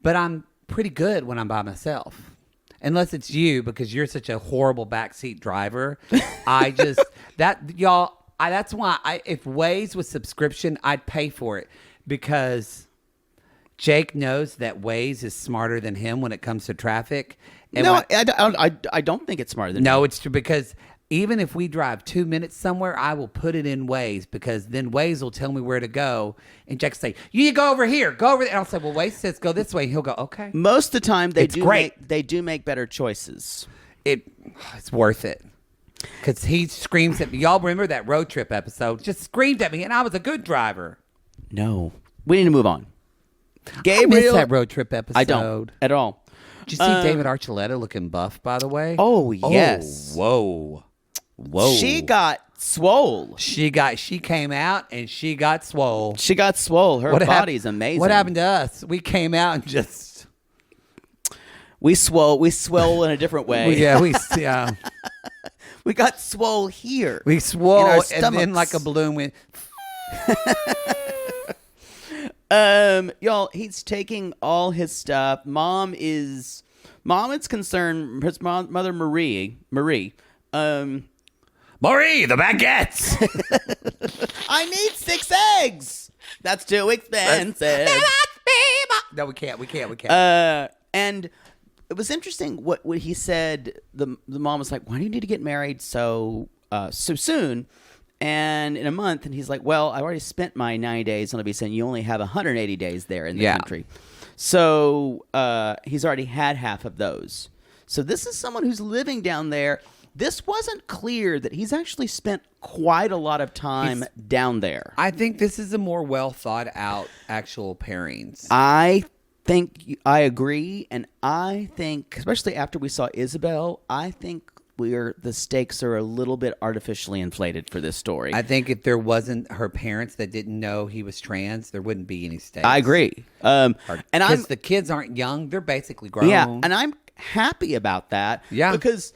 But I'm pretty good when I'm by myself. Unless it's you, because you're such a horrible backseat driver. That's why if Waze was subscription, I'd pay for it, because Jake knows that Waze is smarter than him when it comes to traffic. And I don't think it's smarter than No, me. it's true, because even if we drive 2 minutes somewhere, I will put it in Waze, because then Waze will tell me where to go. And Jake say, you go over here, go over there. And I'll say, well, Waze says go this way. And he'll go, okay. Most of the time, they It's do make better choices. It's worth it. Because he screams at me. Y'all remember that road trip episode? Just screamed at me, and I was a good driver. No. We need to move on. I missed that road trip episode. I don't at all. Did you see David Archuleta looking buff, by the way? Oh, yes. Whoa. She got swole. She came out and she got swole. She got swole. Her body's amazing. What happened to us? We came out and just... We swole in a different way. Yeah. We got swole here. We swole, in our and then like a balloon went... Y'all, he's taking all his stuff. Mom is concerned. His mother, Marie, Marie, the baguettes. I need 6 eggs. That's too expensive. No, we can't. And it was interesting what he said. The mom was like, "Why do you need to get married so soon?" And in a month, and he's like, well, I already spent my 90 days. And I'll be saying you only have 180 days there in the country. So he's already had half of those. So this is someone who's living down there. This wasn't clear that he's actually spent quite a lot of time down there. I think this is a more well thought out actual pairings. I think I agree. And I think, especially after we saw Isabel, I think the stakes are a little bit artificially inflated for this story. I think if there wasn't her parents that didn't know he was trans, there wouldn't be any stakes. I agree. Because the kids aren't young; they're basically grown. Yeah, and I'm happy about that. Yeah, because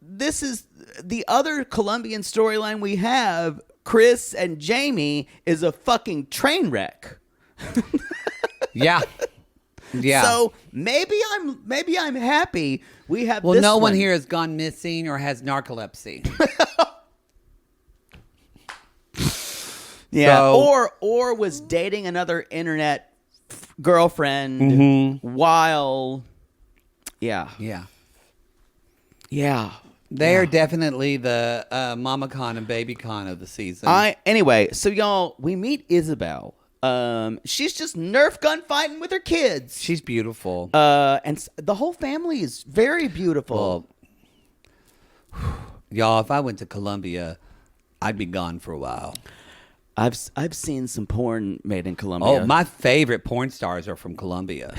this is the other Colombian storyline we have. Kris and Jeymi is a fucking train wreck. Yeah. So maybe I'm happy we have. Well, this no one here has gone missing or has narcolepsy. Yeah, so, or was dating another internet girlfriend while. Yeah. They are definitely the Mama Con and Baby Con of the season. Anyway, so y'all, we meet Isabel. She's just Nerf gun fighting with her kids. She's beautiful. And the whole family is very beautiful. Well, y'all, if I went to Colombia, I'd be gone for a while. I've seen some porn made in Colombia. Oh, my favorite porn stars are from Colombia.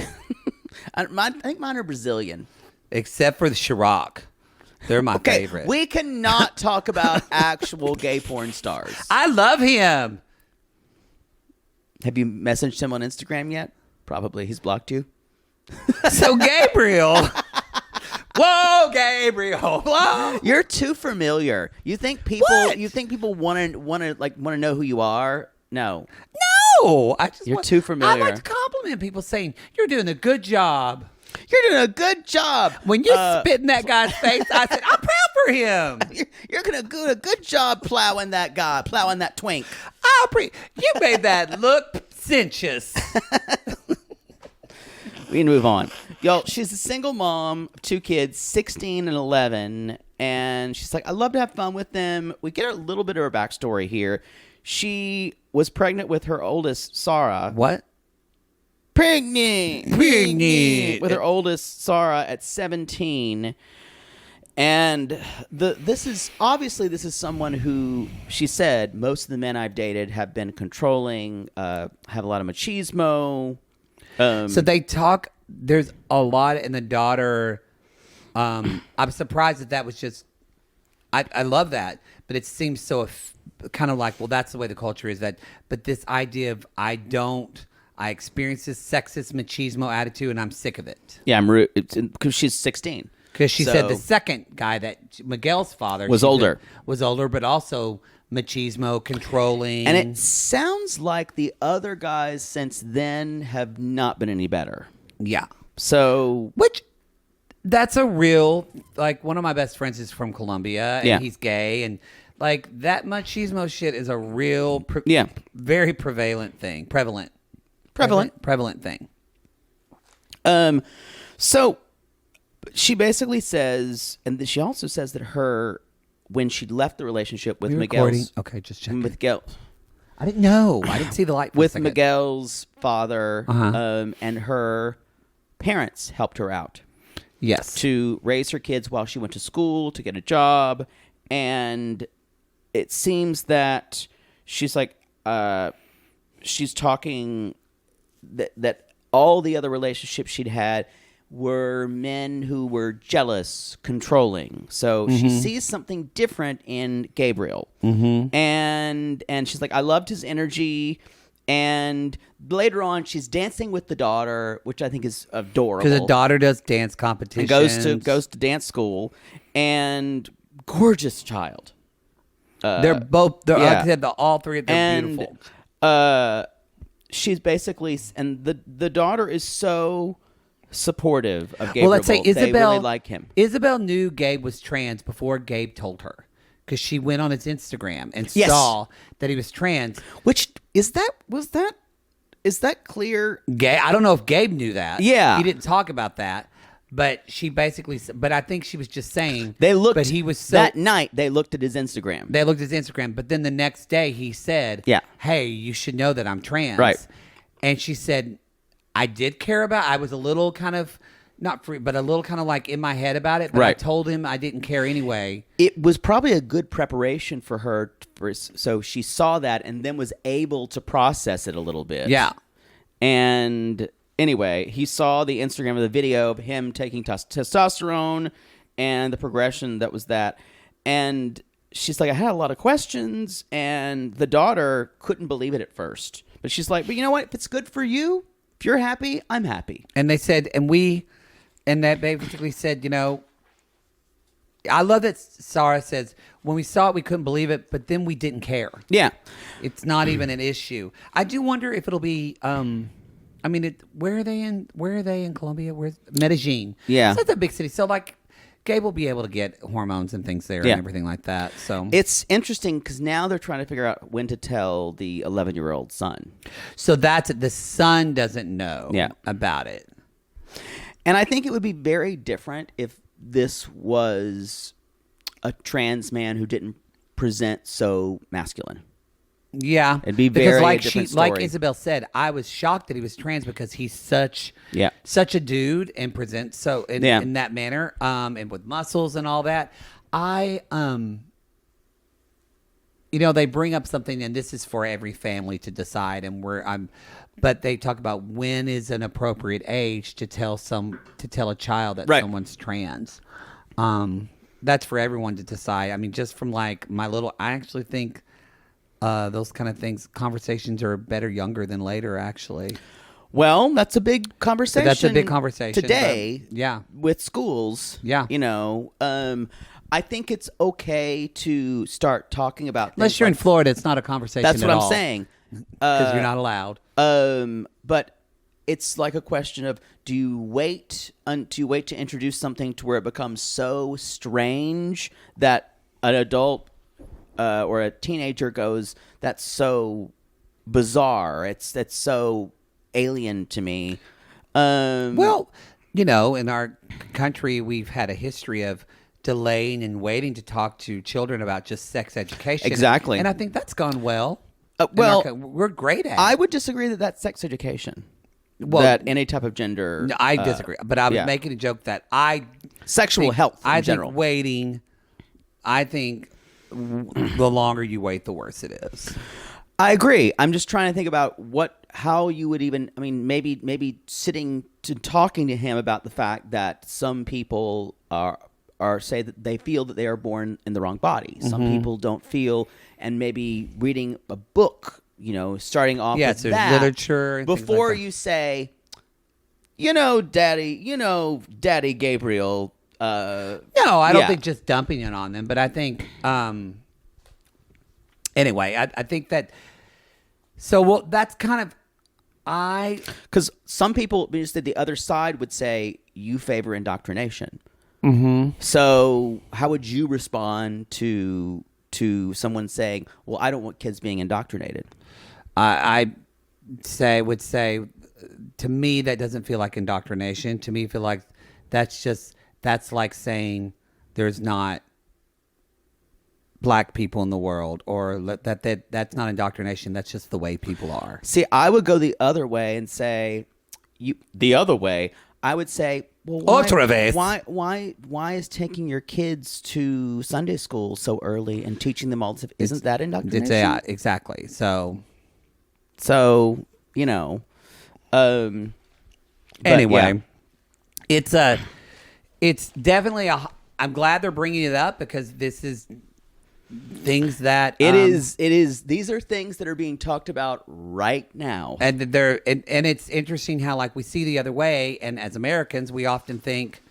I think mine are Brazilian. Except for the Chirac. They're my favorite. We cannot talk about actual gay porn stars. I love him. Have you messaged him on Instagram yet? Probably. He's blocked you. So Gabriel. Whoa, Gabriel. Whoa. You're too familiar. You think people want to know who you are? No. No. You're too familiar. I like to compliment people saying, you're doing a good job. You're doing a good job. When you spit in that guy's face, I said, I'm proud for him. You're going to do a good job plowing that twink. You made that look sensuous. We can move on. Yo, she's a single mom of 2 kids, 16 and 11. And she's like, I love to have fun with them. We get a little bit of her backstory here. She was pregnant with her oldest, Sarah. What? Pregnant with her oldest, Sarah, at 17. And this is someone who, she said, most of the men I've dated have been controlling, have a lot of machismo. So they talk, there's a lot in the daughter. I'm surprised that was just, I love that, but it seems so kind of like, well, that's the way the culture is. But this idea of I experience this sexist machismo attitude and I'm sick of it. Yeah, I'm rude because she's 16. Because she said the second guy, that Miguel's father, was older, but also machismo, controlling. And it sounds like the other guys since then have not been any better. Yeah. So, that's a real, like, one of my best friends is from Colombia, and Yeah. he's gay, and like that machismo shit is a real, very prevalent thing. Prevalent thing. So she basically says, and she also says that when she left the relationship with Miguel's, okay, just checking. with Miguel, I didn't know. I didn't see the light for a with second. Miguel's father, and her parents helped her out. Yes. To raise her kids while she went to school, to get a job, and it seems that she's like, she's talking that all the other relationships she'd had were men who were jealous, controlling. So she sees something different in Gabriel, and she's like, I loved his energy. And later on, she's dancing with the daughter, which I think is adorable. Because the daughter does dance competitions. And goes to dance school, and gorgeous child. They're both. Like I said, all three of them beautiful. She's basically, and the daughter is so supportive of Gabe. Well, let's say Isabel. They really like him. Isabel knew Gabe was trans before Gabe told her, because she went on his Instagram and saw that he was trans. Which is that clear? I don't know if Gabe knew that. Yeah, he didn't talk about that. But she basically, I think she was just saying they looked. But he was that night. They looked at his Instagram. But then the next day he said, hey, you should know that I'm trans. Right. And she said, I did care about. I was a little kind of not free, but a little kind of like in my head about it. But I told him I didn't care anyway. It was probably a good preparation for her, so she saw that and then was able to process it a little bit. Yeah. And anyway, he saw the Instagram of the video of him taking testosterone and the progression that was that. And she's like, I had a lot of questions, and the daughter couldn't believe it at first. But she's like, but you know what? If it's good for you, if you're happy, I'm happy. And they said, and that basically said, you know, I love that Sarah says, when we saw it, we couldn't believe it, but then we didn't care. Yeah. It's not even an issue. I do wonder if it'll be, where are they in Colombia? Where's Medellin? Yeah. So that's a big city. So like, Gabe will be able to get hormones and things there and everything like that. So it's interesting because now they're trying to figure out when to tell the 11-year-old son. So that's the son doesn't know about it. And I think it would be very different if this was a trans man who didn't present so masculine. Yeah, it'd be very because different story. like Isabel said, I was shocked that he was trans because he's such a dude and presents so in that manner, and with muscles and all that. They bring up something, and this is for every family to decide, but they talk about when is an appropriate age to tell a child that someone's trans. That's for everyone to decide. I mean, just from I actually think. Those kind of things, conversations are better younger than later, actually. Well, that's a big conversation. That's a big conversation today. Yeah, with schools. Yeah, I think it's okay to start talking about. Unless you're in Florida, it's not a conversation. That's what at I'm all, saying. Because you're not allowed. But it's like a question of: do you wait to introduce something to where it becomes so strange that an adult or a teenager goes, that's so bizarre. That's so alien to me. Well, in our country, we've had a history of delaying and waiting to talk to children about just sex education. Exactly. And I think that's gone well. We're great at it. I would disagree that that's sex education. Well, that any type of gender. No, I disagree. But I was making a joke that sexual health in general. Think waiting, I think the longer you wait, the worse it is. I agree. I'm just trying to think about how you would even. I mean, maybe sitting to talking to him about the fact that some people are say that they feel that they are born in the wrong body. Some people don't feel, and maybe reading a book. Starting off with that literature and before like you say, Daddy Gabriel. No, I don't think just dumping it on them, but I think Anyway, I think that. So well, that's kind of because some people, just the other side would say you favor indoctrination. Mm-hmm. So how would you respond to someone saying, "Well, I don't want kids being indoctrinated"? I would say to me that doesn't feel like indoctrination. To me, I feel like that's like saying there's not black people in the world, or that's not indoctrination. That's just the way people are. See, I would go the other way and say, I would say, well, why is taking your kids to Sunday school so early and teaching them all this? Isn't that indoctrination? Yeah, exactly. So anyway, yeah. it's definitely I'm glad they're bringing it up, because this is things that it is. These are things that are being talked about right now, and it's interesting how, like, we see the other way, and as Americans, we often think,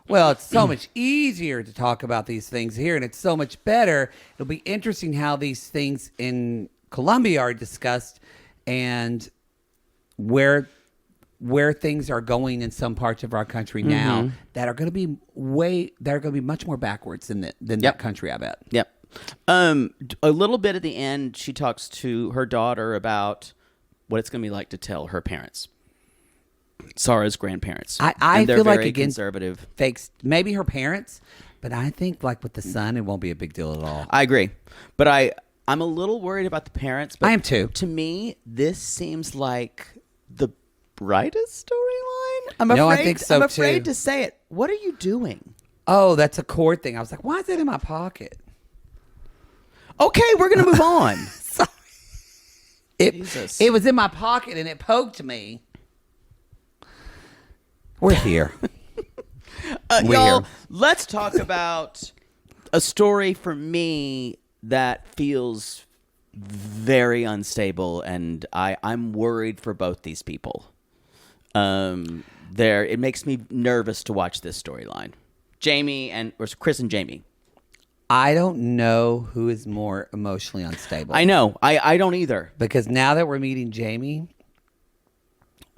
well, it's so much easier to talk about these things here, and it's so much better. It'll be interesting how these things in Colombia are discussed, and where things are going in some parts of our country now that are going to be much more backwards than that country, I bet. Yep. A little bit at the end, she talks to her daughter about what it's going to be like to tell her parents, Sarah's grandparents. I feel like, very again, conservative. Maybe her parents, but I think, like, with the son, it won't be a big deal at all. I agree, but I'm a little worried about the parents. But I am too. To me, this seems like the brightest storyline. I think so, I'm afraid too. to say it. What are you doing? Oh, that's a cord thing. I was like, why is that in my pocket? Okay, we're going to move on. Sorry. It was in my pocket and it poked me. We're here. Y'all, let's talk about a story for me that feels very unstable, and I'm worried for both these people. It makes me nervous to watch this storyline. Kris and Jeymi. I don't know who is more emotionally unstable. I know. I don't either. Because now that we're meeting Jeymi,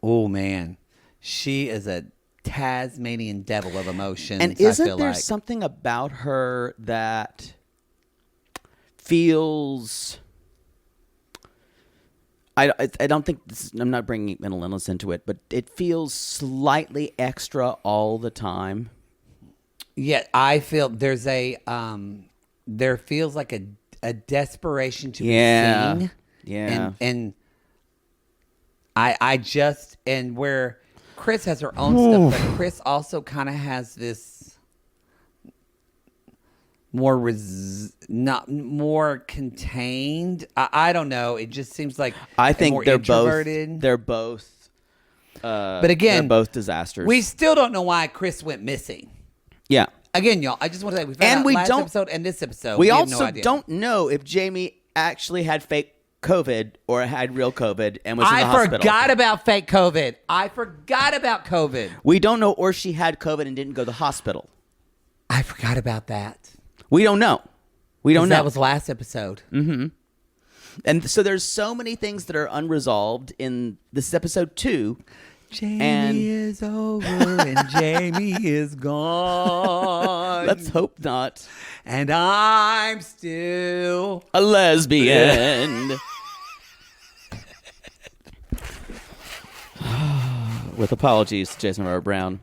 oh man, she is a Tasmanian devil of emotions. And isn't there something about her that feels... I don't think I'm not bringing mental illness into it, but it feels slightly extra all the time. Yeah, I feel there's there feels like a desperation to be seen. Yeah. And I just, and where Kris has her own stuff, but Kris also kind of has this not more contained. I don't know. It just seems like I think more they're introverted. both. But again, they're both disasters. We still don't know why Kris went missing. Yeah. Again, y'all, I just want to say we found out last episode and this episode. We have also no idea. don't know if Jeymi actually had fake COVID or had real COVID and was in the hospital. I forgot about fake COVID. I forgot about COVID. We don't know, or she had COVID and didn't go to the hospital. I forgot about that. We don't know. We don't know. That was last episode. Mm-hmm. And so there's so many things that are unresolved in this episode 2. Jeymi is over and Jeymi is gone. Let's hope not. And I'm still a lesbian. With apologies to Jason Robert Brown.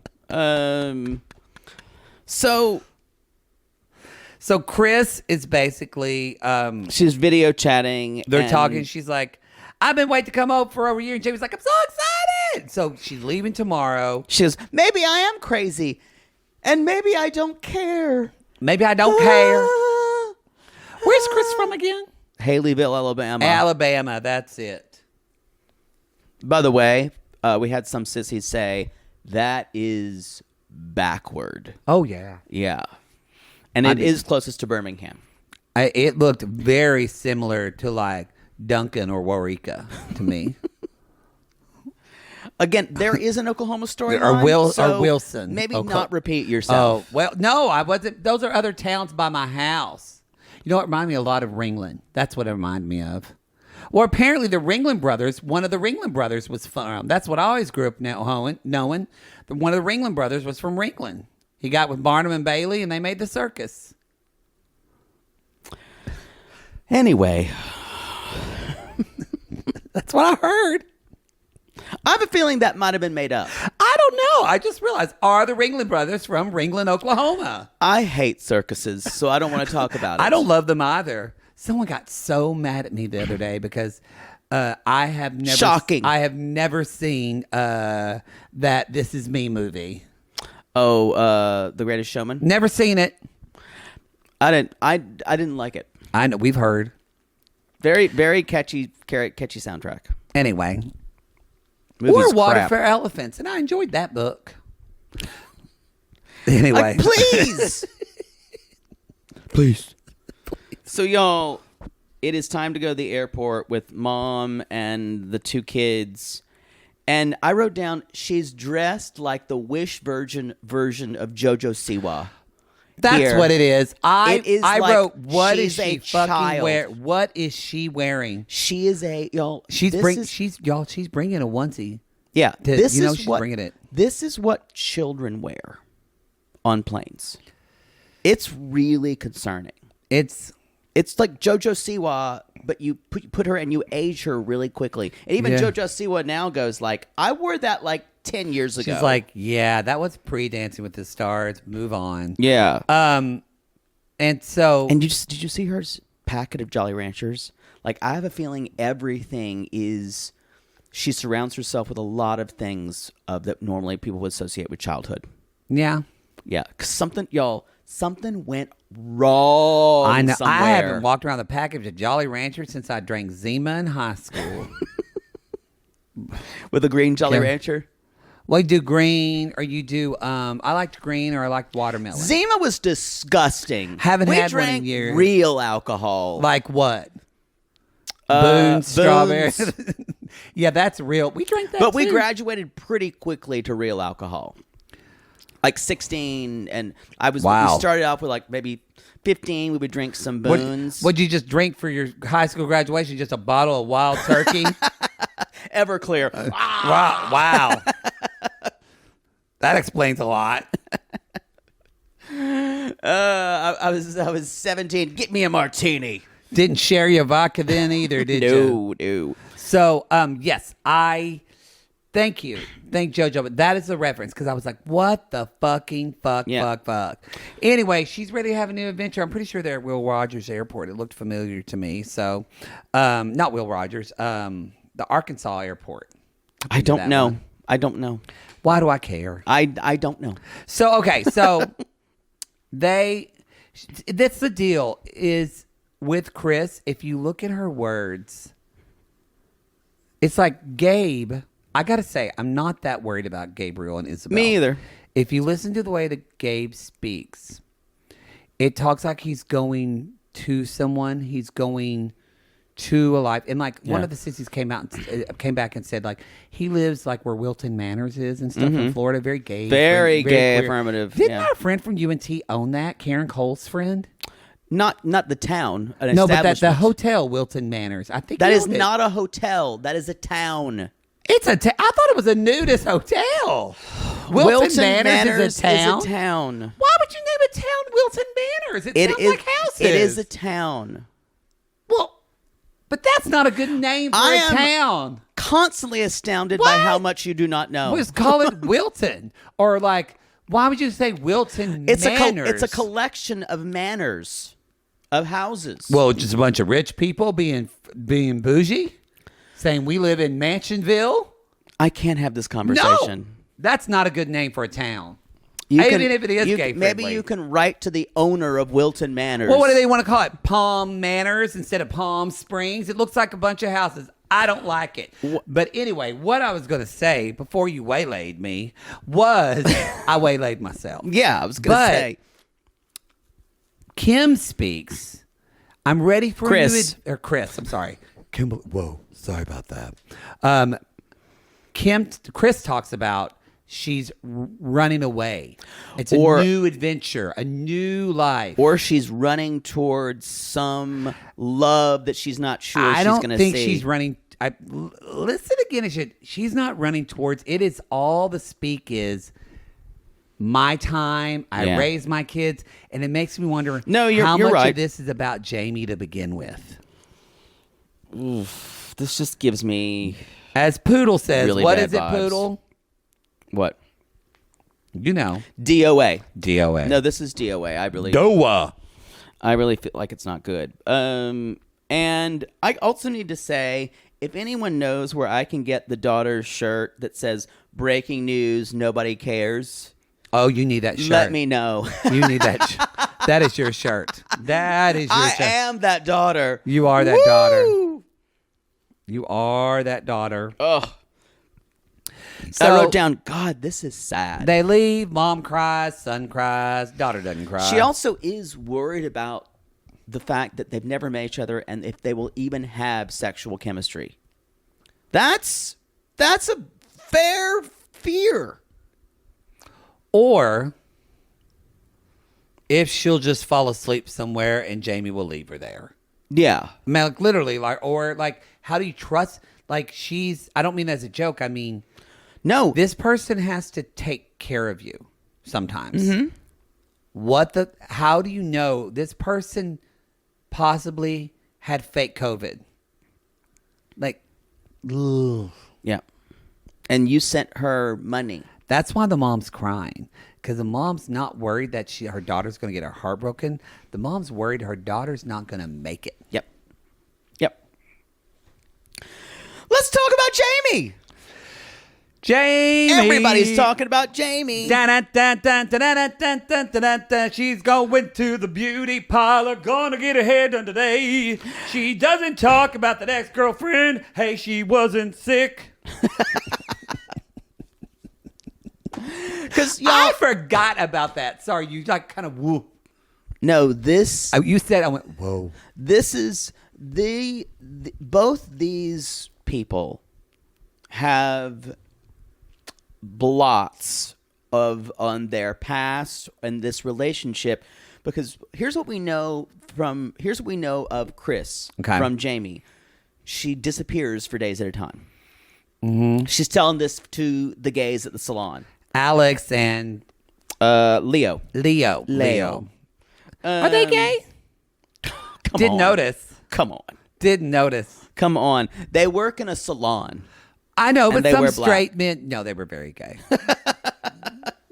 So Kris is basically she's video chatting. They're talking. She's like, I've been waiting to come over for over a year. And Jeymi's like, I'm so excited. So she's leaving tomorrow. She goes, maybe I am crazy. And maybe I don't care. Maybe I don't care. Where's Kris from again? Haleyville, Alabama. Alabama, that's it. By the way, we had some sissies say, that is backward. Oh, yeah. Yeah. And it is closest to Birmingham. It looked very similar to, like, Duncan or Waurika to me. Again, there is an Oklahoma story or Wilson. Maybe not repeat yourself. Oh, well, no, I wasn't. Those are other towns by my house. You know, it reminded me a lot of Ringling. That's what it reminded me of. Well, apparently the Ringling brothers, one of the Ringling brothers was from, that's what I always grew up knowing. One of the Ringling brothers was from Ringling. He got with Barnum and Bailey, and they made the circus. Anyway. That's what I heard. I have a feeling that might have been made up. I don't know. I just realized, are the Ringling brothers from Ringling, Oklahoma? I hate circuses, so I don't want to talk about it. I don't love them either. Someone got so mad at me the other day because I have never seen that This Is Me movie. Oh, The Greatest Showman? Never seen it. I didn't like it. I know, we've heard. Very, very catchy soundtrack. Anyway. Movie's or Water crap. for Elephants, and I enjoyed that book. Anyway. Like, please! Please. So, y'all, it is time to go to the airport with Mom and the 2 kids. And I wrote down, she's dressed like the Wish version of JoJo Siwa. That's Here. what it is. I like wrote, what is she's she a fucking child. wearing? What is she wearing? She is a, y'all. She's bringing a onesie. Yeah. She's bringing it. This is what children wear on planes. It's really concerning. It's like JoJo Siwa, but you put her and you age her really quickly. And even JoJo Siwa now goes like, I wore that like 10 years ago. She's like, yeah, that was pre-Dancing with the Stars. Move on. Yeah. And so... And did you see her packet of Jolly Ranchers? Like, I have a feeling everything is... She surrounds herself with a lot of things that normally people would associate with childhood. Yeah. Yeah. Because something went wrong I know. somewhere. I haven't walked around the package of Jolly Ranchers since I drank Zima in high school. With a green Jolly Rancher? Well, you do green, or you do, I liked green, or I liked watermelon. Zima was disgusting. Haven't we had one drank in years. Real alcohol. Like what? Boone strawberry. Boone's. Yeah, that's real. We drank that But too. we graduated pretty quickly to real alcohol. Like 16, and we started off with like maybe 15. We would drink some Boone's. What'd you just drink for your high school graduation? Just a bottle of Wild Turkey? Everclear. Wow. That explains a lot. I was 17. Get me a martini. Didn't share your vodka then either, did you? No. So, yes, I thank you. Thank JoJo. But that is the reference because I was like, what the fucking fuck. Anyway, she's ready to have a new adventure. I'm pretty sure they're at Will Rogers Airport. It looked familiar to me. So, not Will Rogers, the Arkansas Airport. I don't know. Why do I care? I don't know. So, okay. So, that's the deal is with Kris, if you look at her words, it's like Gabe. I got to say, I'm not that worried about Gabriel and Isabel. Me either. If you listen to the way that Gabe speaks, it talks like he's going to someone. He's going to a life. And like one of the sissies came back and said like he lives like where Wilton Manors is and stuff in Florida. Very gay. Very gay, queer. affirmative. Didn't our friend from UNT own that? Karen Cole's friend? Not the town. No, but the hotel Wilton Manors. I think that is not a hotel. That is a town. It's a town. I thought it was a nudist hotel. Wilton Manors is a town. Why would you name a town Wilton Manors? It sounds like houses. It is a town. Well, but that's not a good name for a town. Constantly astounded by how much you do not know. Just call it Wilton. Or like, why would you say Wilton Manors? It's a collection of manors, of houses. Well, just a bunch of rich people being bougie, saying we live in Mansionville. I can't have this conversation. No, that's not a good name for a town. Even if it is gay friendly. Maybe you can write to the owner of Wilton Manors. Well, what do they want to call it? Palm Manors instead of Palm Springs? It looks like a bunch of houses. I don't like it. But anyway, what I was going to say before you waylaid me was I waylaid myself. Yeah, I was going to say. Kim speaks. I'm ready for Kris. Kris, I'm sorry. Kim, whoa, sorry about that. Kris talks about she's running away. It's a new adventure, a new life. Or she's running towards some love that she's not sure she's going to see. I don't think she's running. Listen again. She's not running towards. It is all the speak is my time. I raised my kids. And it makes me wonder how much of this is about Jeymi to begin with. Oof, this just gives me... As Poodle says, really what bad is it, vibes. Poodle? What? You know. DOA. DOA. No, this is DOA. I really... DOA. I really feel like it's not good. And I also need to say, if anyone knows where I can get the daughter's shirt that says, breaking news, nobody cares... Oh, you need that shirt. Let me know. You need that. That is your shirt. That is your shirt. I am that daughter. You are that daughter. You are that daughter. Ugh. So I wrote down, God, this is sad. They leave. Mom cries. Son cries. Daughter doesn't cry. She also is worried about the fact that they've never met each other and if they will even have sexual chemistry. That's a fair fear. Or if she'll just fall asleep somewhere and Jeymi will leave her there. Yeah. I mean, like, literally, how do you trust? Like, I don't mean as a joke. I mean, no. This person has to take care of you sometimes. Mm-hmm. How do you know this person possibly had fake COVID? Like, ugh. Yeah. And you sent her money. That's why the mom's crying, because the mom's not worried that her daughter's going to get her heart broken. The mom's worried her daughter's not going to make it. Yep. Let's talk about Jeymi. Everybody's talking about Jeymi. She's going to the beauty parlor, gonna get her hair done today. She doesn't talk about that ex-girlfriend. Hey, she wasn't sick. Because I forgot about that. Sorry, you like kind of woo. No, this. You said I went whoa. This is both these people have blots on their past and this relationship, because here's what we know of Kris from Jeymi. She disappears for days at a time. Mm-hmm. She's telling this to the gays at the salon. Alex and Leo. Are they gay? Didn't notice. Come on. Didn't notice. Come on. They work in a salon. I know, but some straight men, no, they were very gay.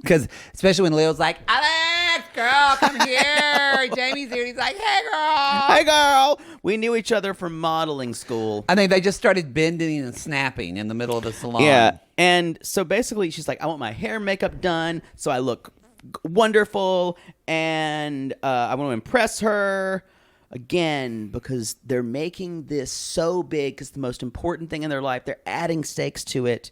Because especially when Leo's like, Alex, girl, come here. Jeymi's here. He's like, hey, girl. Hey, girl. We knew each other from modeling school. I think they just started bending and snapping in the middle of the salon. Yeah. And so basically she's like, I want my hair and makeup done so I look wonderful. And I want to impress her. Again, because they're making this so big, because the most important thing in their life, they're adding stakes to it.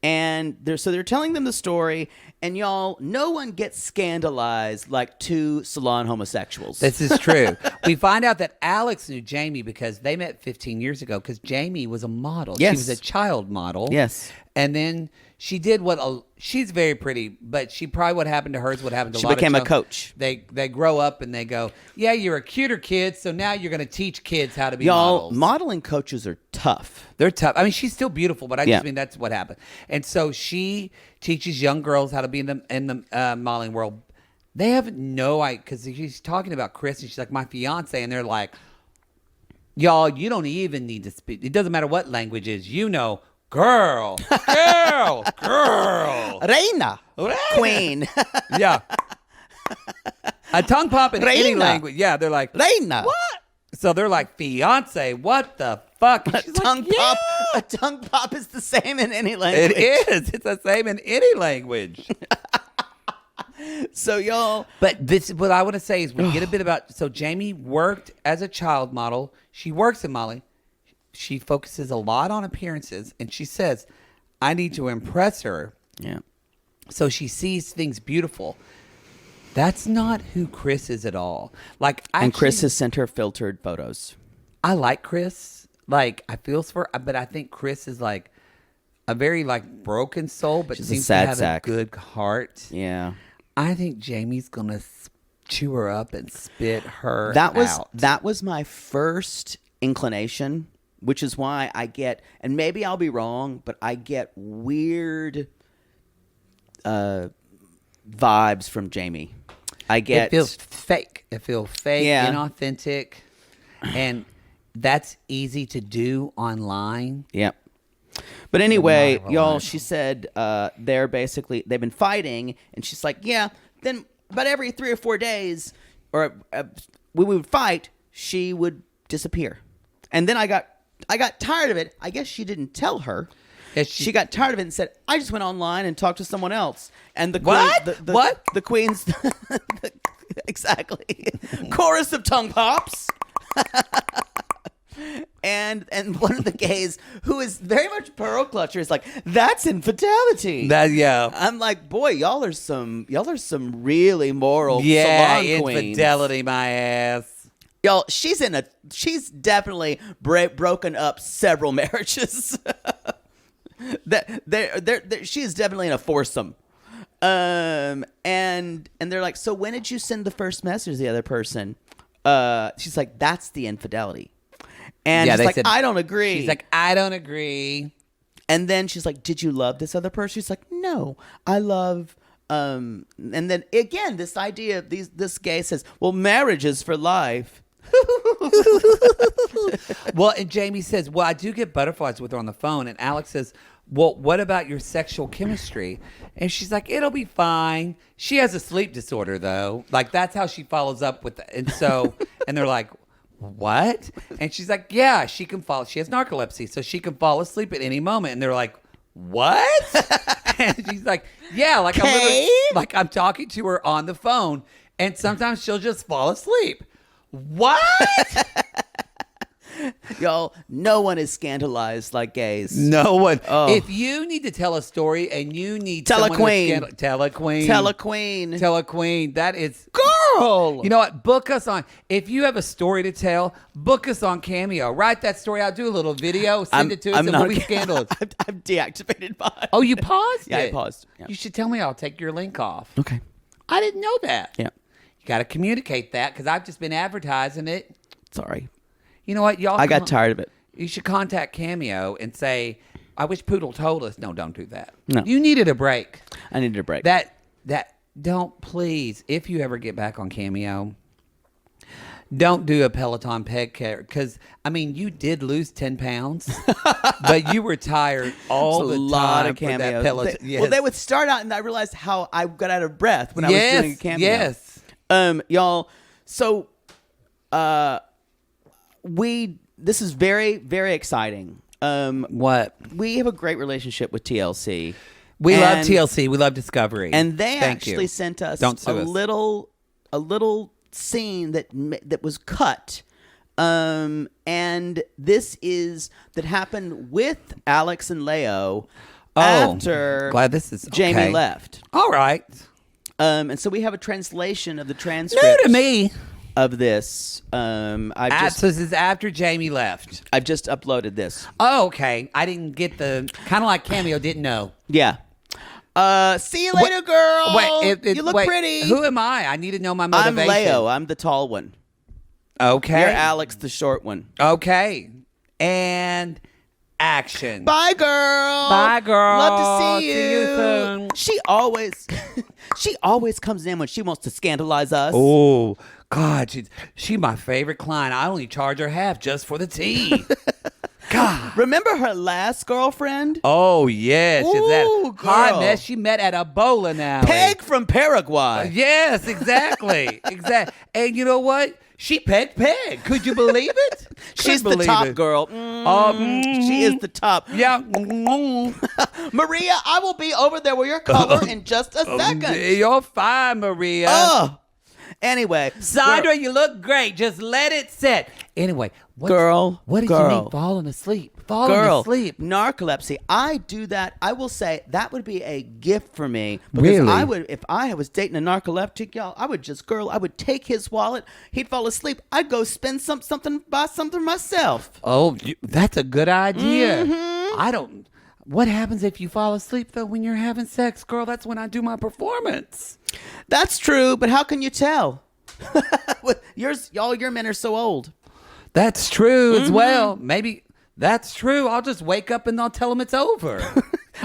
And they're telling them the story, and y'all, no one gets scandalized like two salon homosexuals. This is true. We find out that Alex knew Jeymi because they met 15 years ago, because Jeymi was a model. Yes. She was a child model. Yes. And then she did she's very pretty, but what happened to her is what happened to a lot of She became a coach. They grow up and they go, yeah, you're a cuter kid, so now you're going to teach kids how to be y'all, models. modeling coaches are tough. They're tough. I mean, she's still beautiful, but I just mean that's what happened. And so she teaches young girls how to be in the modeling world. They have no idea, because she's talking about Kris, and she's like, my fiance, and they're like, y'all, you don't even need to speak. It doesn't matter what language is. You know, girl. Reina. Queen. Yeah. A tongue pop in any language. Yeah, they're like, Reina. What? So they're like, fiance, what the fuck? A tongue pop is the same in any language. It is. It's the same in any language. So y'all. But what I want to say is we get a bit about, so Jeymi worked as a child model. She works in modeling. She focuses a lot on appearances, and she says, I need to impress her. Yeah. So she sees things beautiful. That's not who Kris is at all. And Kris has sent her filtered photos. I like Kris. Like, I feel for her, but I think Kris is like, a very like broken soul, but She's seems a sad to have sack. a good heart. Yeah. I think Jeymi's gonna chew her up and spit her out. That was my first inclination, which is why I get, and maybe I'll be wrong, but I get weird vibes from Jeymi. It feels fake. It feels fake, inauthentic, and that's easy to do online. Yep. But anyway, y'all, she said they've been fighting, and she's like, yeah, then about every 3 or 4 days, or when we would fight, she would disappear. And then I got tired of it. I guess she didn't tell her. She got tired of it and said, I just went online and talked to someone else. And the What? The queen's exactly. Chorus of tongue pops. And one of the gays who is very much pearl clutcher is like, that's infidelity. I'm like, boy, y'all are some really moral salon queens. Infidelity, my ass. Y'all, she's definitely broken up several marriages. She is definitely in a foursome. And they're like, so when did you send the first message to the other person? She's like, that's the infidelity. And she's like, I don't agree. She's like, I don't agree. And then she's like, did you love this other person? She's like, no, I love. And then again, this idea of this gay says, well, marriage is for life. Well, and Jeymi says, well, I do get butterflies with her on the phone. And Alex says, well, what about your sexual chemistry? And she's like, it'll be fine. She has a sleep disorder, though. Like, that's how she follows up with it. And so, and they're like, what? And she's like, yeah, she has narcolepsy, so she can fall asleep at any moment. And they're like, what? And she's like, yeah, like I'm talking to her on the phone, and sometimes she'll just fall asleep. What? Y'all, no one is scandalized like gays. No one. Oh. If you need to tell a story and you need tell a queen. Tell a queen. Tell a queen. Tell a queen. That is... Girl! You know what? Book us on... If you have a story to tell, book us on Cameo. Write that story out. Do a little video. Send it to us and we'll be scandalous. I've deactivated mine. Oh, you paused it? Yeah, I paused. Yeah. You should tell me. I'll take your link off. Okay. I didn't know that. Yeah. You got to communicate that because I've just been advertising it. Sorry. You know what, y'all? I got tired of it. You should contact Cameo and say, I wish Poodle told us. No, don't do that. No. You needed a break. I needed a break. Don't please, if you ever get back on Cameo, don't do a Peloton peg care. Because, I mean, you did lose 10 pounds, but you were tired all the time. A lot of cameos. That Peloton. Well, they would start out, and I realized how I got out of breath when I was doing a Cameo. Yes. Y'all, so... this is very, very exciting. What? We have a great relationship with TLC. We love TLC. We love Discovery. And they actually sent us a little scene that was cut. And this is that happened with Alex and Leo after glad this is Jeymi left. All right. And so we have a translation of the transcript. New to me. Of this, so this is after Jeymi left. I've just uploaded this. Oh, okay. I didn't get the kind of like Cameo. Didn't know. Yeah. See you later, girl. Wait, you look pretty. Who am I? I need to know my motivation. I'm Leo. I'm the tall one. Okay. You're Alex, the short one. Okay. And action. Bye, girl. Bye, girl. Love to see you. See you soon. She always comes in when she wants to scandalize us. Oh. God, she's my favorite client. I only charge her half just for the tea. God. Remember her last girlfriend? Oh, yes. Ooh, that hot mess she met at a bowling alley. Peg from Paraguay. Yes, exactly. Exactly. And you know what? She pegged Peg. Could you believe it? She's the top girl. She is the top. Yeah. Maria, I will be over there with your color in just a second. You're fine, Maria. Anyway, Sandra, you look great. Just let it sit. Anyway, what did you mean falling asleep? Narcolepsy. I do that. I will say that would be a gift for me because really? if I was dating a narcoleptic, y'all, I would take his wallet. He'd fall asleep. I'd go spend buy something myself. Oh, that's a good idea. Mm-hmm. What happens if you fall asleep, though, when you're having sex, girl? That's when I do my performance. That's true, but how can you tell? All your men are so old. That's true as well. Maybe that's true. I'll just wake up and I'll tell them it's over.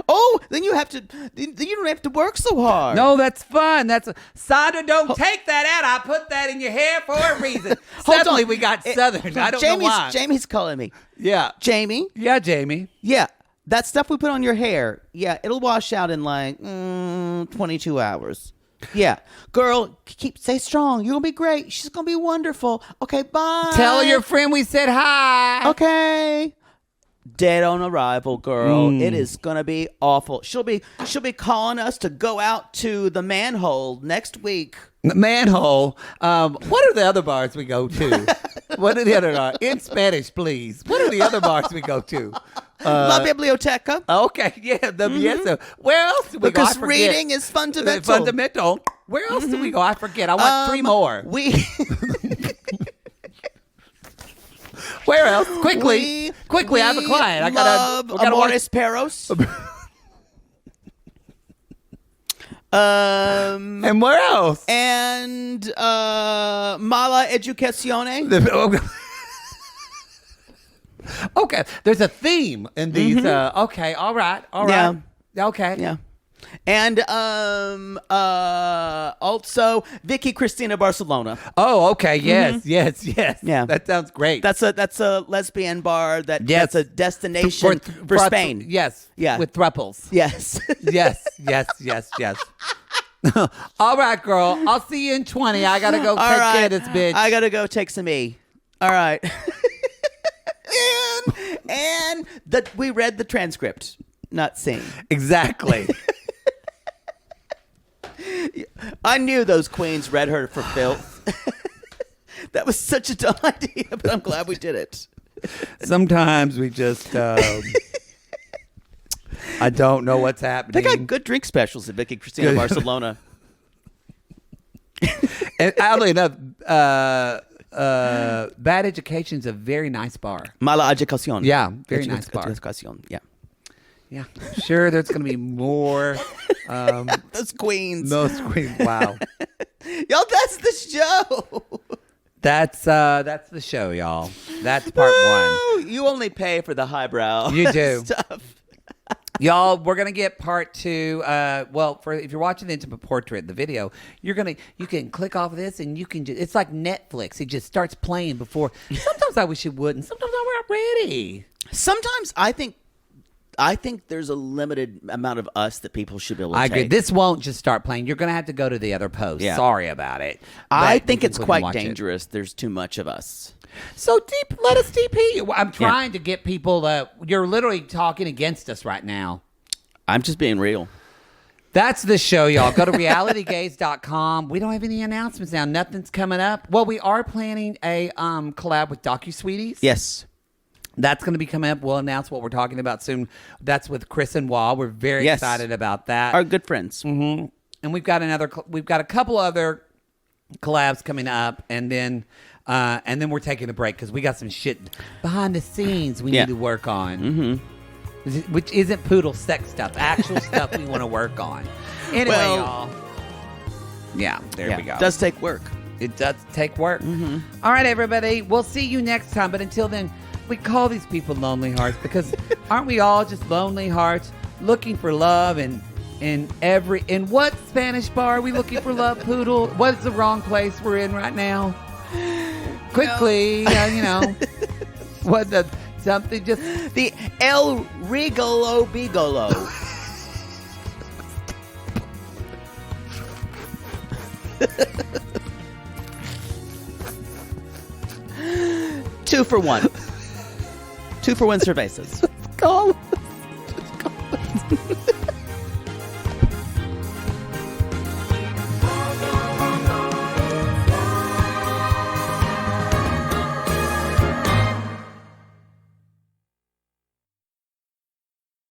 Oh, then you don't have to work so hard. No, that's fun. Sandra, don't take that out. I put that in your hair for a reason. Suddenly we got Southern. I don't know why. Jamie's calling me. Yeah. Jamie? Yeah, Jamie. Yeah. That stuff we put on your hair, yeah, it'll wash out in like 22 hours. Yeah. Girl, stay strong. You're going to be great. She's going to be wonderful. Okay, bye. Tell your friend we said hi. Okay. Dead on arrival, girl. It is gonna be awful. She'll be calling us to go out to the manhole next week. Manhole. What are the other bars we go to? What are the other in Spanish, please? What are the other bars we go to? La biblioteca. Okay, yeah, yes. Where else do we go? Because reading is fundamental. Fundamental. Where else do we go? I forget. I want 3 more. Where else? Quickly, I have a client. I gotta Amores Perros. And where else? And Mala Educazione. Okay, there's a theme in these. Okay, all right. Yeah. Okay. Yeah. And also Vicky Cristina Barcelona. Oh, okay. Yes. Yeah. That sounds great. That's a lesbian bar that's a destination for Spain. Yes. Yeah. With thruples. Yes. Yes. All right, girl. I'll see you in 20. I gotta go take care of this bitch. I gotta go take some E. All right. and we read the transcript, not seen. Exactly. I knew those queens read her for filth. That was such a dumb idea, but I'm glad we did it. Sometimes we just, I don't know what's happening. They got good drink specials at Vicky Cristina Barcelona. And oddly enough, Bad Education's a very nice bar. Mala Educación. Yeah, very nice bar. Educación. Yeah. Yeah, sure. There's going to be more. Those queens. Wow. Y'all, that's the show. That's the show, y'all. That's part 1. You only pay for the highbrow. You do. Stuff. Y'all, we're gonna get part 2. If you're watching the Intimate Portrait, the video, you can click off of this and you can it's like Netflix. It just starts playing before. Sometimes I wish it wouldn't. Sometimes I'm not ready. Sometimes I think there's a limited amount of us that people should be able to I agree. take. This won't just start playing. You're going to have to go to the other post. Yeah. Sorry about it. I think it's quite dangerous. There's too much of us. So let us DP. I'm trying to get people. You're literally talking against us right now. I'm just being real. That's the show, y'all. Go to realitygaze.com. We don't have any announcements now. Nothing's coming up. Well, we are planning a collab with DocuSweeties. Yes. That's going to be coming up. We'll announce what we're talking about soon. That's with Kris and Jeymi. We're very excited about that. Our good friends. Mm-hmm. And we've got a couple other collabs coming up, and then we're taking a break because we got some shit behind the scenes we need to work on, which isn't poodle sex stuff, actual stuff we want to work on. Anyway, y'all. Yeah, there we go. It does take work. It does take work. Mm-hmm. All right, everybody. We'll see you next time. But until then, we call these people lonely hearts because aren't we all just lonely hearts looking for love in what Spanish bar are we looking for love, Poodle? What is the wrong place we're in right now? Quickly, what the something just the El Rigolo Bigolo. 2 for 1. 2 for 1 cervezas. Just call us.